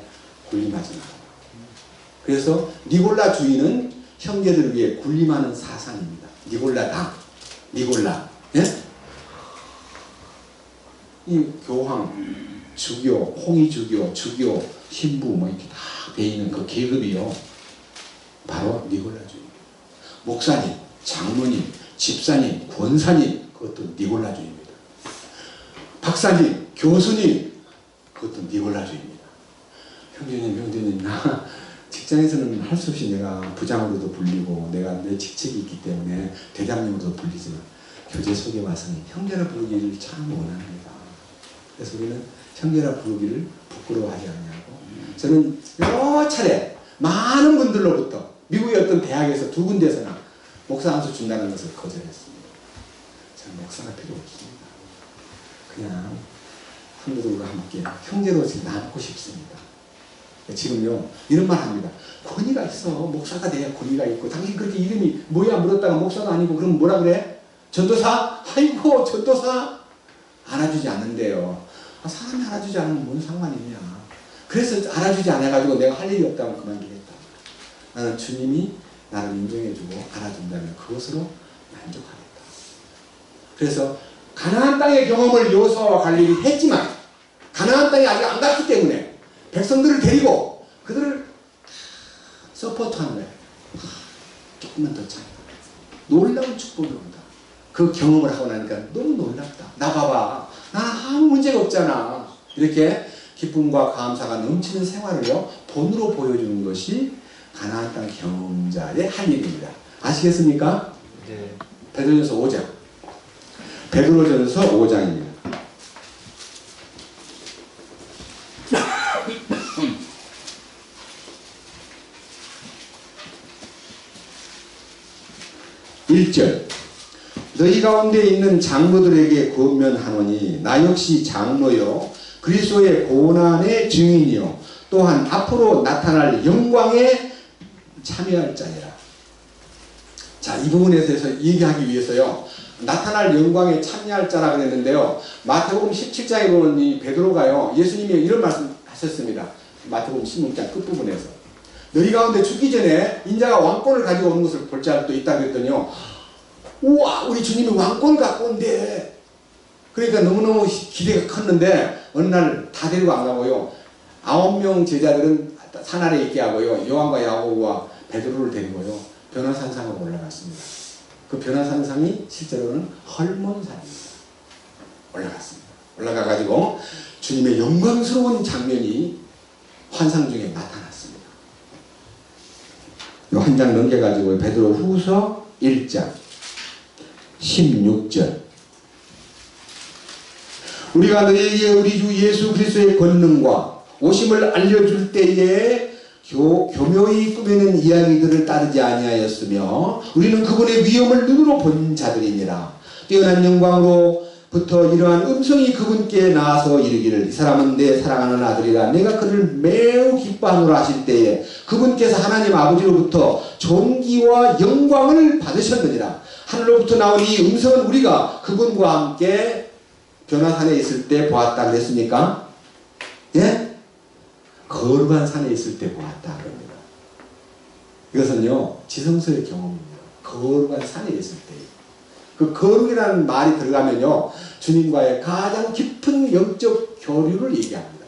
군림하지 마라. 그래서 니골라 주의는 형제들을 위해 군림하는 사상입니다. 니골라당, 니골라, 예? 이 교황, 주교, 홍의주교, 주교, 신부 뭐 이렇게 다 돼 있는 그 계급이요, 바로 니골라주의입니다. 목사님, 장로님, 집사님, 권사님, 그것도 니골라주의입니다. 박사님, 교수님, 그것도 니골라주의입니다. 형제님, 나 직장에서는 할 수 없이 내가 부장으로도 불리고 내가 내 직책이 있기 때문에 대장님으로도 불리지만 교제 속에 와서는 형제라 부르기를 참 원합니다. 그래서 우리는 형제라 부르기를 부끄러워하지 않냐고. 저는 여러 차례 많은 분들로부터 미국의 어떤 대학에서 두 군데서나 목사 안수 준다는 것을 거절했습니다. 저는 목사가 필요 없습니다. 그냥 형제들과 함께 형제로 지금 남고 싶습니다. 지금요 이런 말 합니다. 권위가 있어. 목사가 돼야 권위가 있고, 당신 그렇게 이름이 뭐야 물었다가 목사도 아니고 그럼 뭐라 그래? 전도사? 아이고 전도사 알아주지 않는데요. 사람이 알아주지 않으면 뭔 상관이냐. 그래서 알아주지 않아가지고 내가 할 일이 없다면 그만두겠다. 나는 주님이 나를 인정해주고 알아준다면 그것으로 만족하겠다. 그래서 가나안 땅의 경험을 여호수아와 갈렙이 했지만 가나안 땅에 아직 안 갔기 때문에 백성들을 데리고 그들을 서포트하는 거예요. 조금만 더 참아. 놀라운 축복이 온다. 그 경험을 하고 나니까 너무 놀랍다. 나 봐봐. 나 아무 문제가 없잖아. 이렇게 기쁨과 감사가 넘치는 생활을요 본으로 보여주는 것이 가나안 땅 경험자의 할 일입니다. 아시겠습니까? 네. 베드로전서 5장. 베드로전서 5장입니다. (1절) 너희 가운데 있는 장로들에게 권면하노니 나 역시 장로요 그리스도의 고난의 증인이요 또한 앞으로 나타날 영광에 참여할 자니라. 자, 이 부분에서 얘기하기 위해서요. 나타날 영광에 참여할 자라 그랬는데요. 마태복음 17장에 보면 이 베드로가요. 예수님이 이런 말씀 하셨습니다. 마태복음 16장 끝부분에서. 너희 가운데 죽기 전에 인자가 왕권을 가지고 오는 것을 볼 자도 있다 그랬더니요. 우와, 우리 주님이 왕권 갖고 온대. 그러니까 너무너무 기대가 컸는데 어느 날 다 데리고 안 가고요. 9명 제자들은 산 아래 있게 하고요. 요한과 야고보와 베드로를 데리고요. 변화산상으로 올라갔습니다. 그 변화산상이 실제로는 헐몬산입니다. 올라갔습니다. 올라가가지고 주님의 영광스러운 장면이 환상 중에 나타났습니다. 요 한 장 넘겨가지고 베드로 후서 1장 16절. 우리가 너희에게 우리 주 예수 그리스도의 권능과 오심을 알려줄 때에 교묘히 꾸며낸 이야기들을 따르지 아니하였으며 우리는 그분의 위엄을 눈으로 본 자들이니라. 뛰어난 영광으로부터 이러한 음성이 그분께 나와서 이르기를 이 사람은 내 사랑하는 아들이라 내가 그를 매우 기뻐하노라 하실 때에 그분께서 하나님 아버지로부터 존귀와 영광을 받으셨느니라. 하늘로부터 나온 이 음성은 우리가 그분과 함께 변화산에 있을 때 보았다 그랬습니까? 예? 거룩한 산에 있을 때 보았다 그럽니다. 이것은요 지성서의 경험입니다. 거룩한 산에 있을 때. 그 거룩이라는 말이 들어가면요 주님과의 가장 깊은 영적 교류를 얘기합니다.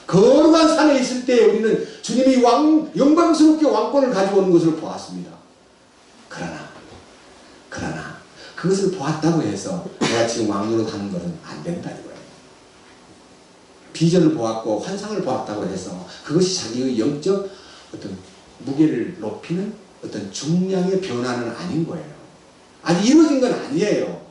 거룩한 산에 있을 때 우리는 주님이 영광스럽게 왕권을 가지고 오는 것을 보았습니다. 그러나 그것을 보았다고 해서 내가 지금 왕노릇 하는 것은 안 된다 이거예요. 비전을 보았고 환상을 보았다고 해서 그것이 자기의 영적 어떤 무게를 높이는 어떤 중량의 변화는 아닌 거예요. 아직 이루어진 건 아니에요.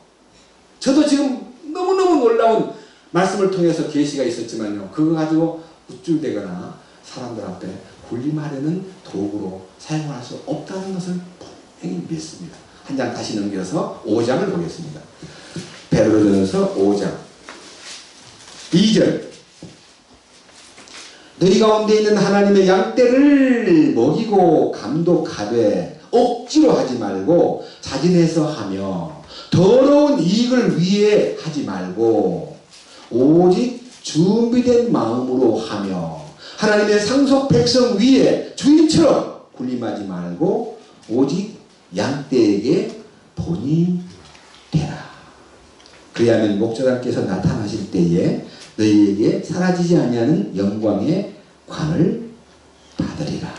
저도 지금 너무너무 놀라운 말씀을 통해서 계시가 있었지만요. 그거 가지고 우쭐대거나 사람들 앞에 군림하려는 도구로 사용할 수 없다는 것을 분명히 믿습니다. 한 장 다시 넘겨서 5장을 보겠습니다. 베드로전서 5장 2절. 너희 가운데 있는 하나님의 양떼를 먹이고 감독하되 억지로 하지 말고 자진해서 하며 더러운 이익을 위해 하지 말고 오직 준비된 마음으로 하며 하나님의 상속 백성 위에 주인처럼 군림하지 말고 오직 양떼에게 본이 되라. 그리하면 목자님께서 나타나실 때에 너희에게 사라지지 아니하는 영광의 관을 받으리라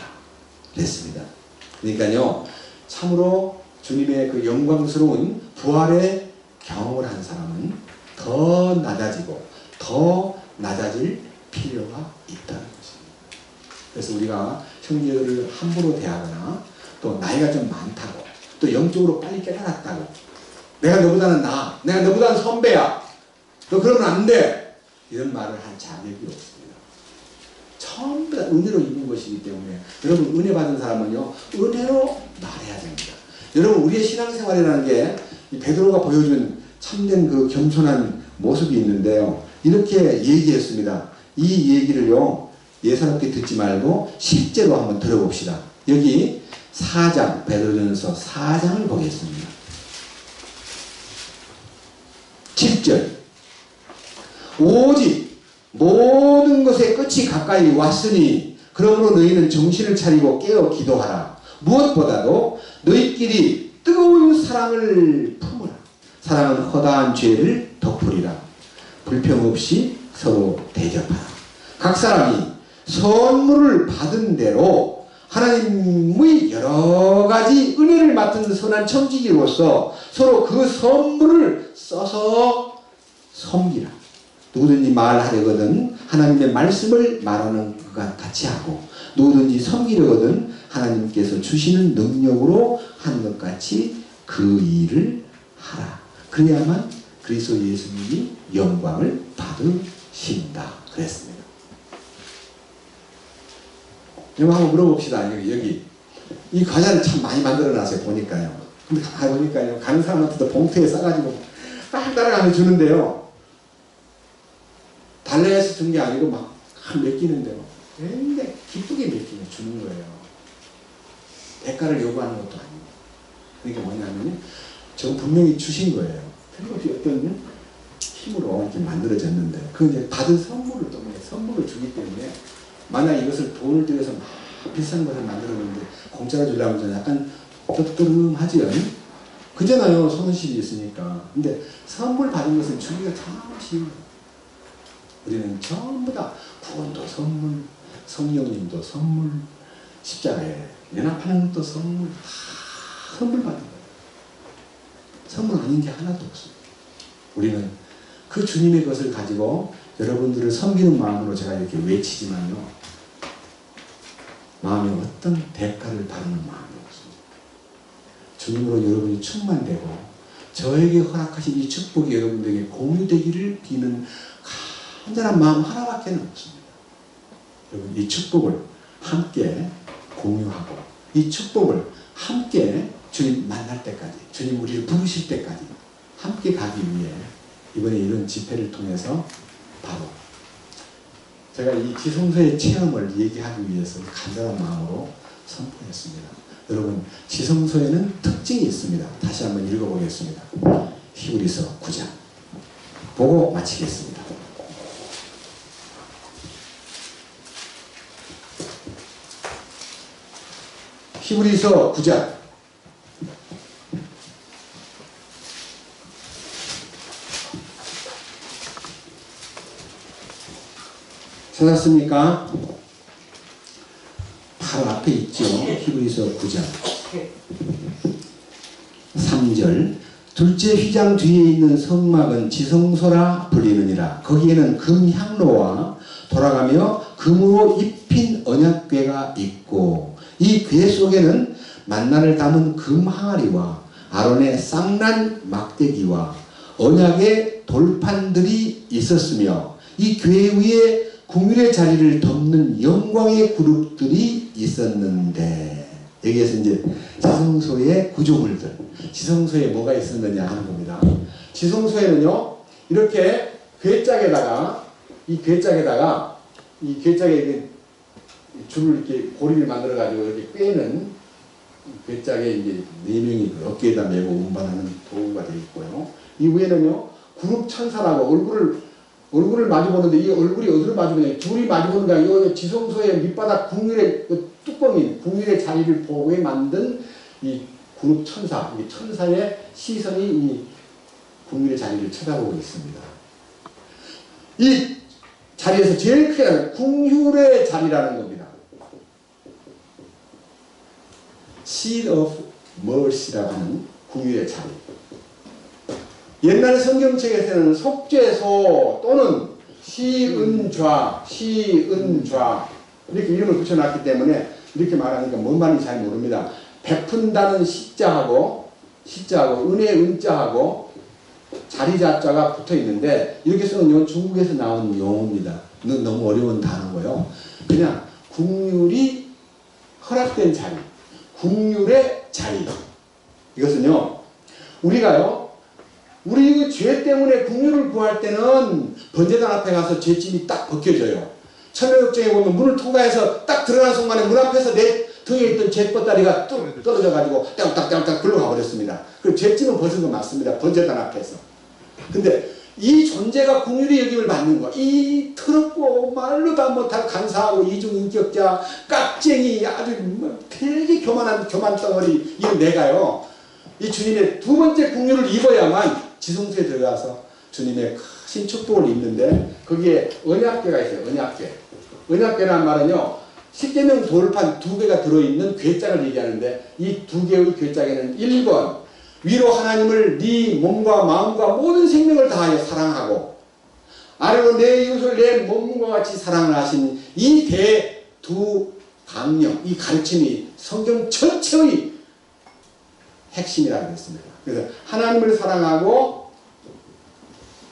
그랬습니다. 그러니까요 참으로 주님의 그 영광스러운 부활의 경험을 한 사람은 더 낮아지고 더 낮아질 필요가 있다는 것입니다. 그래서 우리가 형제들을 함부로 대하거나 또 나이가 좀 많다고 또 영적으로 빨리 깨달았다고 내가 너보다는 나아, 내가 너보다는 선배야, 너 그러면 안 돼, 이런 말을 할 자격이 없습니다. 전부 다 은혜로 입은 것이기 때문에 여러분 은혜 받은 사람은요 은혜로 말해야 됩니다. 여러분 우리의 신앙생활이라는 게 베드로가 보여준 참된 그 겸손한 모습이 있는데요. 이렇게 얘기했습니다. 이 얘기를요 예사롭게 듣지 말고 실제로 한번 들어봅시다. 여기 4장 베드로전서 4장을 보겠습니다. 7절. 오직 모든 것의 끝이 가까이 왔으니 그러므로 너희는 정신을 차리고 깨어 기도하라. 무엇보다도 너희끼리 뜨거운 사랑을 품으라. 사랑은 허다한 죄를 덮으리라. 불평 없이 서로 대접하라. 각 사람이 선물을 받은 대로 하나님의 여러 가지 은혜를 맡은 선한 청지기로서 서로 그 선물을 써서 섬기라. 누구든지 말하려거든 하나님의 말씀을 말하는 것과 같이 하고 누구든지 섬기려거든 하나님께서 주시는 능력으로 하는 것 같이 그 일을 하라. 그래야만 그리스도 예수님이 영광을 받으신다 그랬습니다. 여러분 한번 물어봅시다. 여기 이 과자를 참 많이 만들어놨어요. 보니까요. 근데 가만히 보니까요 가는 사람한테도 봉투에 싸가지고 딱 따라가면 주는데요. 달래서 준 게 아니고 막 맡기는데요. 굉장히 기쁘게 맡기면 주는 거예요. 대가를 요구하는 것도 아니고. 그러니까 뭐냐면요. 저 분명히 주신 거예요. 틀림없이 어떤 힘으로 이렇게 만들어졌는데 그 이제 받은 선물을 또 선물을 주기 때문에 만약 이것을 돈을 들여서 막 비싼 것을 만들었는데 공짜로 주려면 좀 약간 뜨끔하지요. 그잖아요. 손실이 있으니까. 근데 선물 받은 것은 주기가 참 쉬워요. 우리는 전부 다 구원도 선물, 성령님도 선물, 십자가에 연합하는 것도 선물, 다 선물 받은 거예요. 선물 아닌 게 하나도 없습니다. 우리는 그 주님의 것을 가지고 여러분들을 섬기는 마음으로 제가 이렇게 외치지만요. 마음에 어떤 대가를 바라는 마음이 없습니다. 주님으로 여러분이 충만되고 저에게 허락하신 이 축복이 여러분들에게 공유되기를 비는 간절한 마음 하나밖에 없습니다. 여러분 이 축복을 함께 공유하고 이 축복을 함께 주님 만날 때까지 주님 우리를 부르실 때까지 함께 가기 위해 이번에 이런 집회를 통해서 바로 제가 이 지성소의 체험을 얘기하기 위해서 간절한 마음으로 선포했습니다. 여러분 지성소에는 특징이 있습니다. 다시 한번 읽어보겠습니다. 히브리서 9장 보고 마치겠습니다. 히브리서 9장 찾았습니까? 바로 앞에 있죠. 히브리서 9장 3절 둘째 휘장 뒤에 있는 성막은 지성소라 불리느니라. 거기에는 금향로와 돌아가며 금으로 입힌 언약궤가 있고 이 궤 속에는 만나를 담은 금항아리와 아론의 쌍난 막대기와 언약의 돌판들이 있었으며 이 궤 위에 궁율의 자리를 덮는 영광의 그룹들이 있었는데 여기에서 이제 지성소의 구조물들 지성소에 뭐가 있었느냐 하는 겁니다. 지성소에는요 이렇게 궤짝에다가 이 궤짝에 줄을 이렇게 고리를 만들어 가지고 이렇게 꿰는 궤짝에 이제 4명이 어깨에다 메고 운반하는 도구가 되어 있고요. 이 위에는요 그룹 천사라고 얼굴을 마주보는데 이 얼굴이 어디로 마주보냐 둘이 마주보는 게 아니고 지성소의 밑바닥 궁율의 뚜껑인 궁율의 자리를 보고 만든 이 그룹 천사 이 천사의 시선이 이 궁율의 자리를 쳐다보고 있습니다. 이 자리에서 제일 크게 나는 궁율의 자리라는 겁니다. Seat of Mercy라고 하는 궁율의 자리. 옛날 성경책에서는 속죄소 또는 시은좌 이렇게 이름을 붙여놨기 때문에 이렇게 말하니까 뭔 말인지 잘 모릅니다. 베푼다는 시자하고 은혜 은자하고 자리자자가 붙어 있는데 이렇게 쓰는 건 중국에서 나온 용어입니다. 너무 어려운 단어고요. 그냥 궁율이 허락된 자리, 궁율의 자리. 이것은요, 우리가요, 우리 그 죄 때문에 궁율을 구할 때는 번제단 앞에 가서 죄짐이 딱 벗겨져요. 천명역정에 보면 문을 통과해서 딱 들어가는 순간에 문 앞에서 내 등에 있던 죄뻗다리가 뚝 떨어져가지고 떼옥딱 굴러가 버렸습니다. 그 죄짐은 벗은 건 맞습니다. 번제단 앞에서. 근데 이 존재가 궁율의 여김을 받는 거, 이 더럽고 말로 다 못할 간사하고 이중인격자, 깍쟁이, 아주 되게 교만 덩어리, 이 내가요, 이 주님의 두 번째 궁율을 입어야만 지성소에 들어가서 주님의 크신 축복을 입는데, 거기에 언약궤가 있어요. 언약궤란 말은요, 십계명 돌판 2개가 들어있는 궤짝을 얘기하는데, 이 2개의 궤짝에는 1번, 위로 하나님을 네 몸과 마음과 모든 생명을 다하여 사랑하고, 아래로 내 이웃을 내 몸과 같이 사랑을 하신 이 두 강령, 이 가르침이 성경 전체의 핵심이라고 했습니다. 그래서 하나님을 사랑하고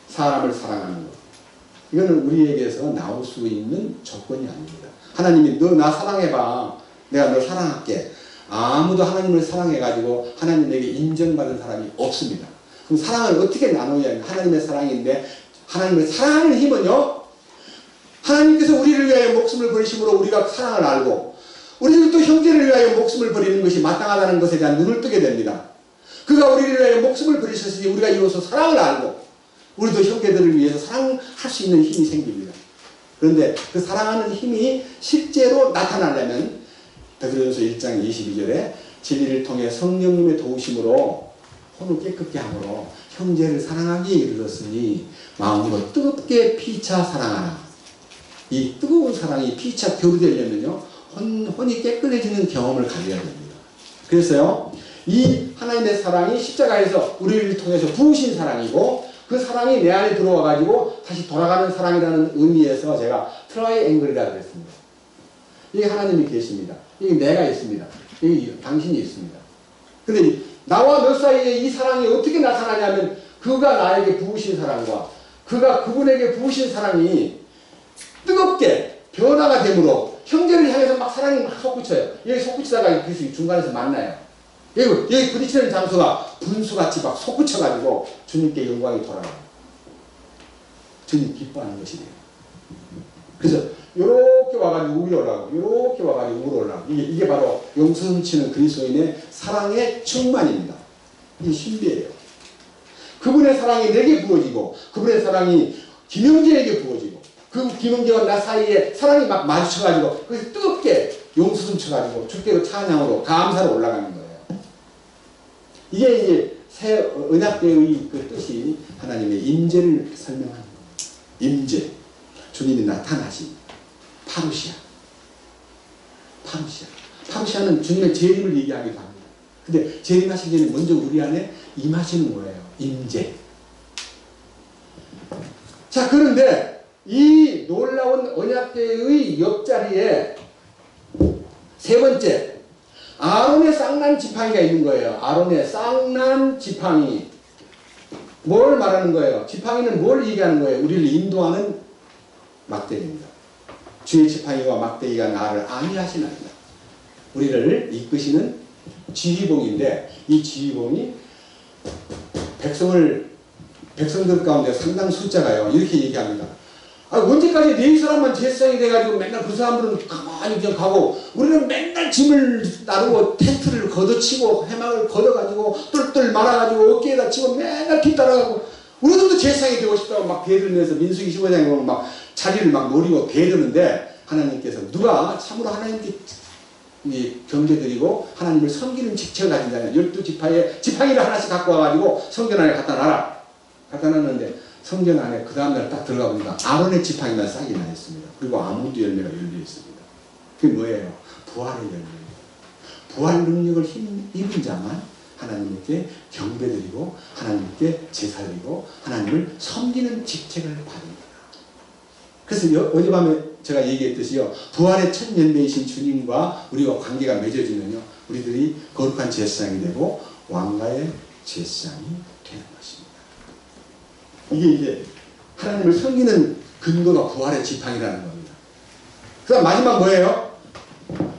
사람을 사랑하는 것, 이거는 우리에게서 나올 수 있는 조건이 아닙니다. 하나님이 너 나 사랑해봐, 내가 너 사랑할게. 아무도 하나님을 사랑해가지고 하나님에게 인정받은 사람이 없습니다. 그럼 사랑을 어떻게 나누어야 하냐? 하나님의 사랑인데, 하나님을 사랑하는 힘은요, 하나님께서 우리를 위하여 목숨을 버리심으로 우리가 사랑을 알고, 우리는 또 형제를 위하여 목숨을 버리는 것이 마땅하다는 것에 대한 눈을 뜨게 됩니다. 그가 우리를 위하여 목숨을 버리셨으니 우리가 이로써 사랑을 알고 우리도 형제들을 위해서 사랑할 수 있는 힘이 생깁니다. 그런데 그 사랑하는 힘이 실제로 나타나려면 베드로전서 1장 22절에 진리를 통해 성령님의 도우심으로 혼을 깨끗게 함으로 형제를 사랑하기에 이르렀으니 마음으로 뜨겁게 피차 사랑하라. 이 뜨거운 사랑이 피차 교류되려면요 혼이 깨끗해지는 경험을 가져야 됩니다. 그래서요 이 하나님의 사랑이 십자가에서 우리를 통해서 부으신 사랑이고 그 사랑이 내 안에 들어와 가지고 다시 돌아가는 사랑이라는 의미에서 제가 트라이앵글이라고 그랬습니다. 이게 하나님이 계십니다. 이게 내가 있습니다. 이게 당신이 있습니다. 근데 나와 너 사이에 이 사랑이 어떻게 나타나냐면 그가 나에게 부으신 사랑과 그가 그분에게 부으신 사랑이 뜨겁게 변화가 되므로 형제를 향해서 막 사랑이 막 솟구쳐요. 여기 솟구치다가 그 중간에서 만나요. 여기 부딪히는 장소가 분수같이 막 솟구쳐가지고 주님께 영광이 돌아가요. 주님 기뻐하는 것이래요. 그래서 요렇게 와가지고 위로 올라가고 요렇게 와가지고 위로 올라가고 이게 바로 용서훔치는 그리스도인의 사랑의 충만입니다. 이게 신비예요. 그분의 사랑이 내게 부어지고 그분의 사랑이 김영재에게 부어지고 그 김영재와 나 사이에 사랑이 막 마주쳐가지고 그래서 뜨겁게 용서훔쳐가지고 주께로 찬양으로 감사로 올라가는 거예요. 이게 이제 새 언약궤의 그 뜻이 하나님의 임재를 설명하는 거예요. 임재, 주님이 나타나신 파루시아. 파루시아는 주님의 재림을 얘기하기도 합니다. 근데 재림하시기 전에 먼저 우리 안에 임하시는 거예요. 임재. 자, 그런데 이 놀라운 언약궤의 옆자리에 세 번째 아론의 쌍난 지팡이가 있는 거예요. 아론의 쌍난 지팡이. 뭘 말하는 거예요? 지팡이는 뭘 얘기하는 거예요? 우리를 인도하는 막대기입니다. 주의 지팡이와 막대기가 나를 안위하시나이다. 우리를 이끄시는 지휘봉인데 이 지휘봉이 백성들 가운데 상당 숫자가요. 이렇게 얘기합니다. 언제까지 네 사람만 제사장이 돼가지고 맨날 그 사람들은 가만히 그냥 가고 우리는 맨날 짐을 나르고 텐트를 걷어치고 해막을 걷어가지고 똘똘 말아가지고 어깨에다 치고 맨날 뒤따라가고 우리들도 제사장이 되고 싶다고 막 대들면서 민수기 15장에 보면 막 자리를 막 노리고 대드는데 하나님께서 누가 참으로 하나님께 경배드리고 하나님을 섬기는 직책을 가진 자는 12지파에 지팡이를 하나씩 갖고 와가지고 성전 안에 갖다 놔라. 갖다 놨는데 성전 안에 그 다음날 딱 들어가 보니까 아론의 지팡이만 싹이 나 있습니다. 그리고 아몬드 열매가 열려 있습니다. 그게 뭐예요? 부활의 열매입니다. 부활 능력을 입은 자만 하나님께 경배드리고 하나님께 제사드리고 하나님을 섬기는 직책을 받습니다. 그래서 어젯밤에 제가 얘기했듯이요. 부활의 첫 열매이신 주님과 우리와 관계가 맺어지면요. 우리들이 거룩한 제사장이 되고 왕가의 제사장이 되는 것입니다. 이게 이제 하나님을 섬기는 근거가 부활의 지팡이라는 겁니다. 그 다음 마지막 뭐예요?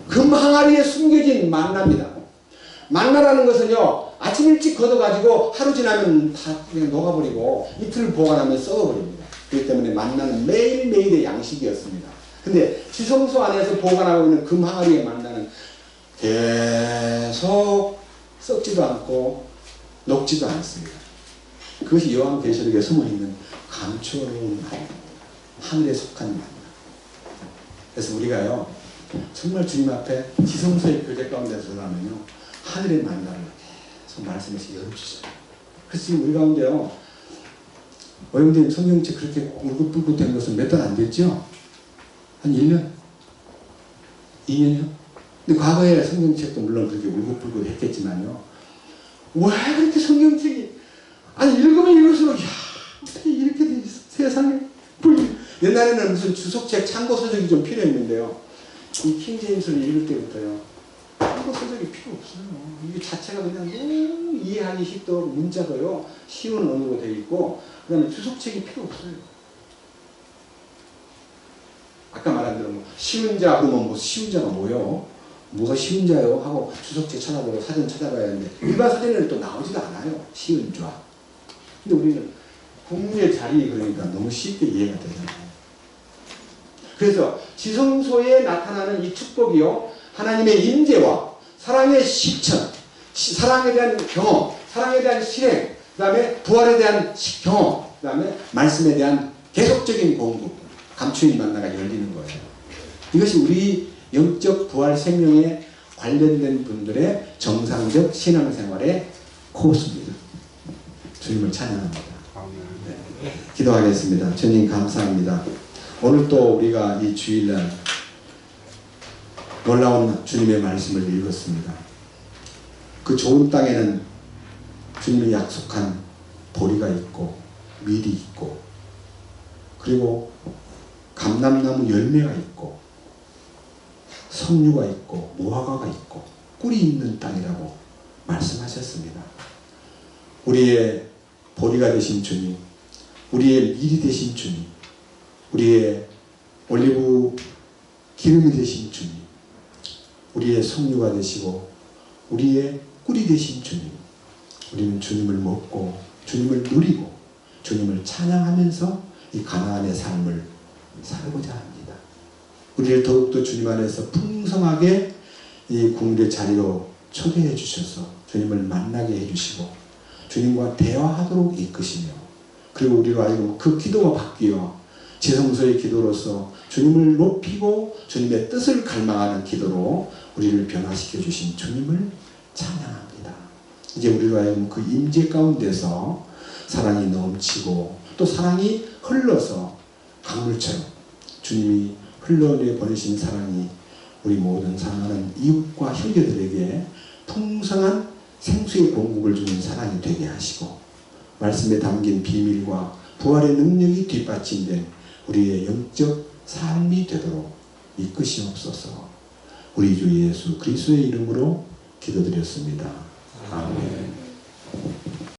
금 항아리에 숨겨진 만나입니다. 만나라는 것은요. 아침 일찍 걷어가지고 하루 지나면 다 그냥 녹아버리고 이틀 보관하면 썩어버립니다. 그렇기 때문에 만나는 매일매일의 양식이었습니다. 근데 지성소 안에서 보관하고 있는 금 항아리의 만나는 계속 썩지도 않고 녹지도 않습니다. 그것이 요한계시록에 숨어있는 감추어놓은 하늘에 속한 만나. 그래서 우리가요 정말 주님 앞에 지성소의 교제 가운데 들어가면요 하늘의 만나를 계속 말씀해서 열어주세요. 그래서 지금 우리 가운데요 어영님 성경책 그렇게 울긋불긋 된 것은 몇 달 안 됐죠? 한 1년? 2년이요? 근데 과거에 성경책도 물론 그렇게 울긋불긋 했겠지만요 왜 그렇게 성경책이 읽으면 읽을수록 야 어떻게 이렇게 돼 있어 세상에. 옛날에는 무슨 주석책 참고 서적이 좀 필요했는데요 이 킹제임스를 읽을 때부터요 참고 서적이 필요 없어요. 이게 자체가 그냥 너무 이해하기 쉽도록 문자가요 쉬운 언어로 되어 있고 그 다음에 주석책이 필요 없어요. 아까 말한 대로 뭐 쉬운 자 그러면 뭐 쉬운 자가 뭐요? 뭐가 쉬운 자요? 하고 주석책 찾아보고 사전 찾아봐야 하는데 일반 사전에는 또 나오지도 않아요. 쉬운 자. 근데 우리는 국문의 자리 그러니까 너무 쉽게 이해가 되잖아요. 그래서 지성소에 나타나는 이 축복이요 하나님의 임재와 사랑의 실천 사랑에 대한 경험, 사랑에 대한 실행, 그 다음에 부활에 대한 경험, 그 다음에 말씀에 대한 계속적인 공부, 감추인 만나가 열리는 거예요. 이것이 우리 영적 부활 생명에 관련된 분들의 정상적 신앙생활의 코스입니다. 주님을 찬양합니다. 네. 기도하겠습니다. 주님 감사합니다. 오늘 또 우리가 이 주일날 놀라운 주님의 말씀을 읽었습니다. 그 좋은 땅에는 주님이 약속한 보리가 있고 밀이 있고 그리고 감람나무 열매가 있고 석류가 있고 무화과가 있고 꿀이 있는 땅이라고 말씀하셨습니다. 우리의 보리가 되신 주님, 우리의 밀이 되신 주님, 우리의 올리브 기름이 되신 주님, 우리의 석류가 되시고 우리의 꿀이 되신 주님, 우리는 주님을 먹고 주님을 누리고 주님을 찬양하면서 이 가나안의 삶을 살고자 합니다. 우리를 더욱더 주님 안에서 풍성하게 이 국물의 자리로 초대해 주셔서 주님을 만나게 해주시고 주님과 대화하도록 이끄시며 그리고 우리로 하여금 그 기도가 바뀌어 지성소의 기도로서 주님을 높이고 주님의 뜻을 갈망하는 기도로 우리를 변화시켜 주신 주님을 찬양합니다. 이제 우리로 하여금 그 임재 가운데서 사랑이 넘치고 또 사랑이 흘러서 강물처럼 주님이 흘러내 보내신 사랑이 우리 모든 사랑하는 이웃과 형제들에게 풍성한 생수의 공급을 주는 사랑이 되게 하시고 말씀에 담긴 비밀과 부활의 능력이 뒷받침된 우리의 영적 삶이 되도록 이끄시옵소서. 우리 주 예수 그리스도의 이름으로 기도드렸습니다. 아멘.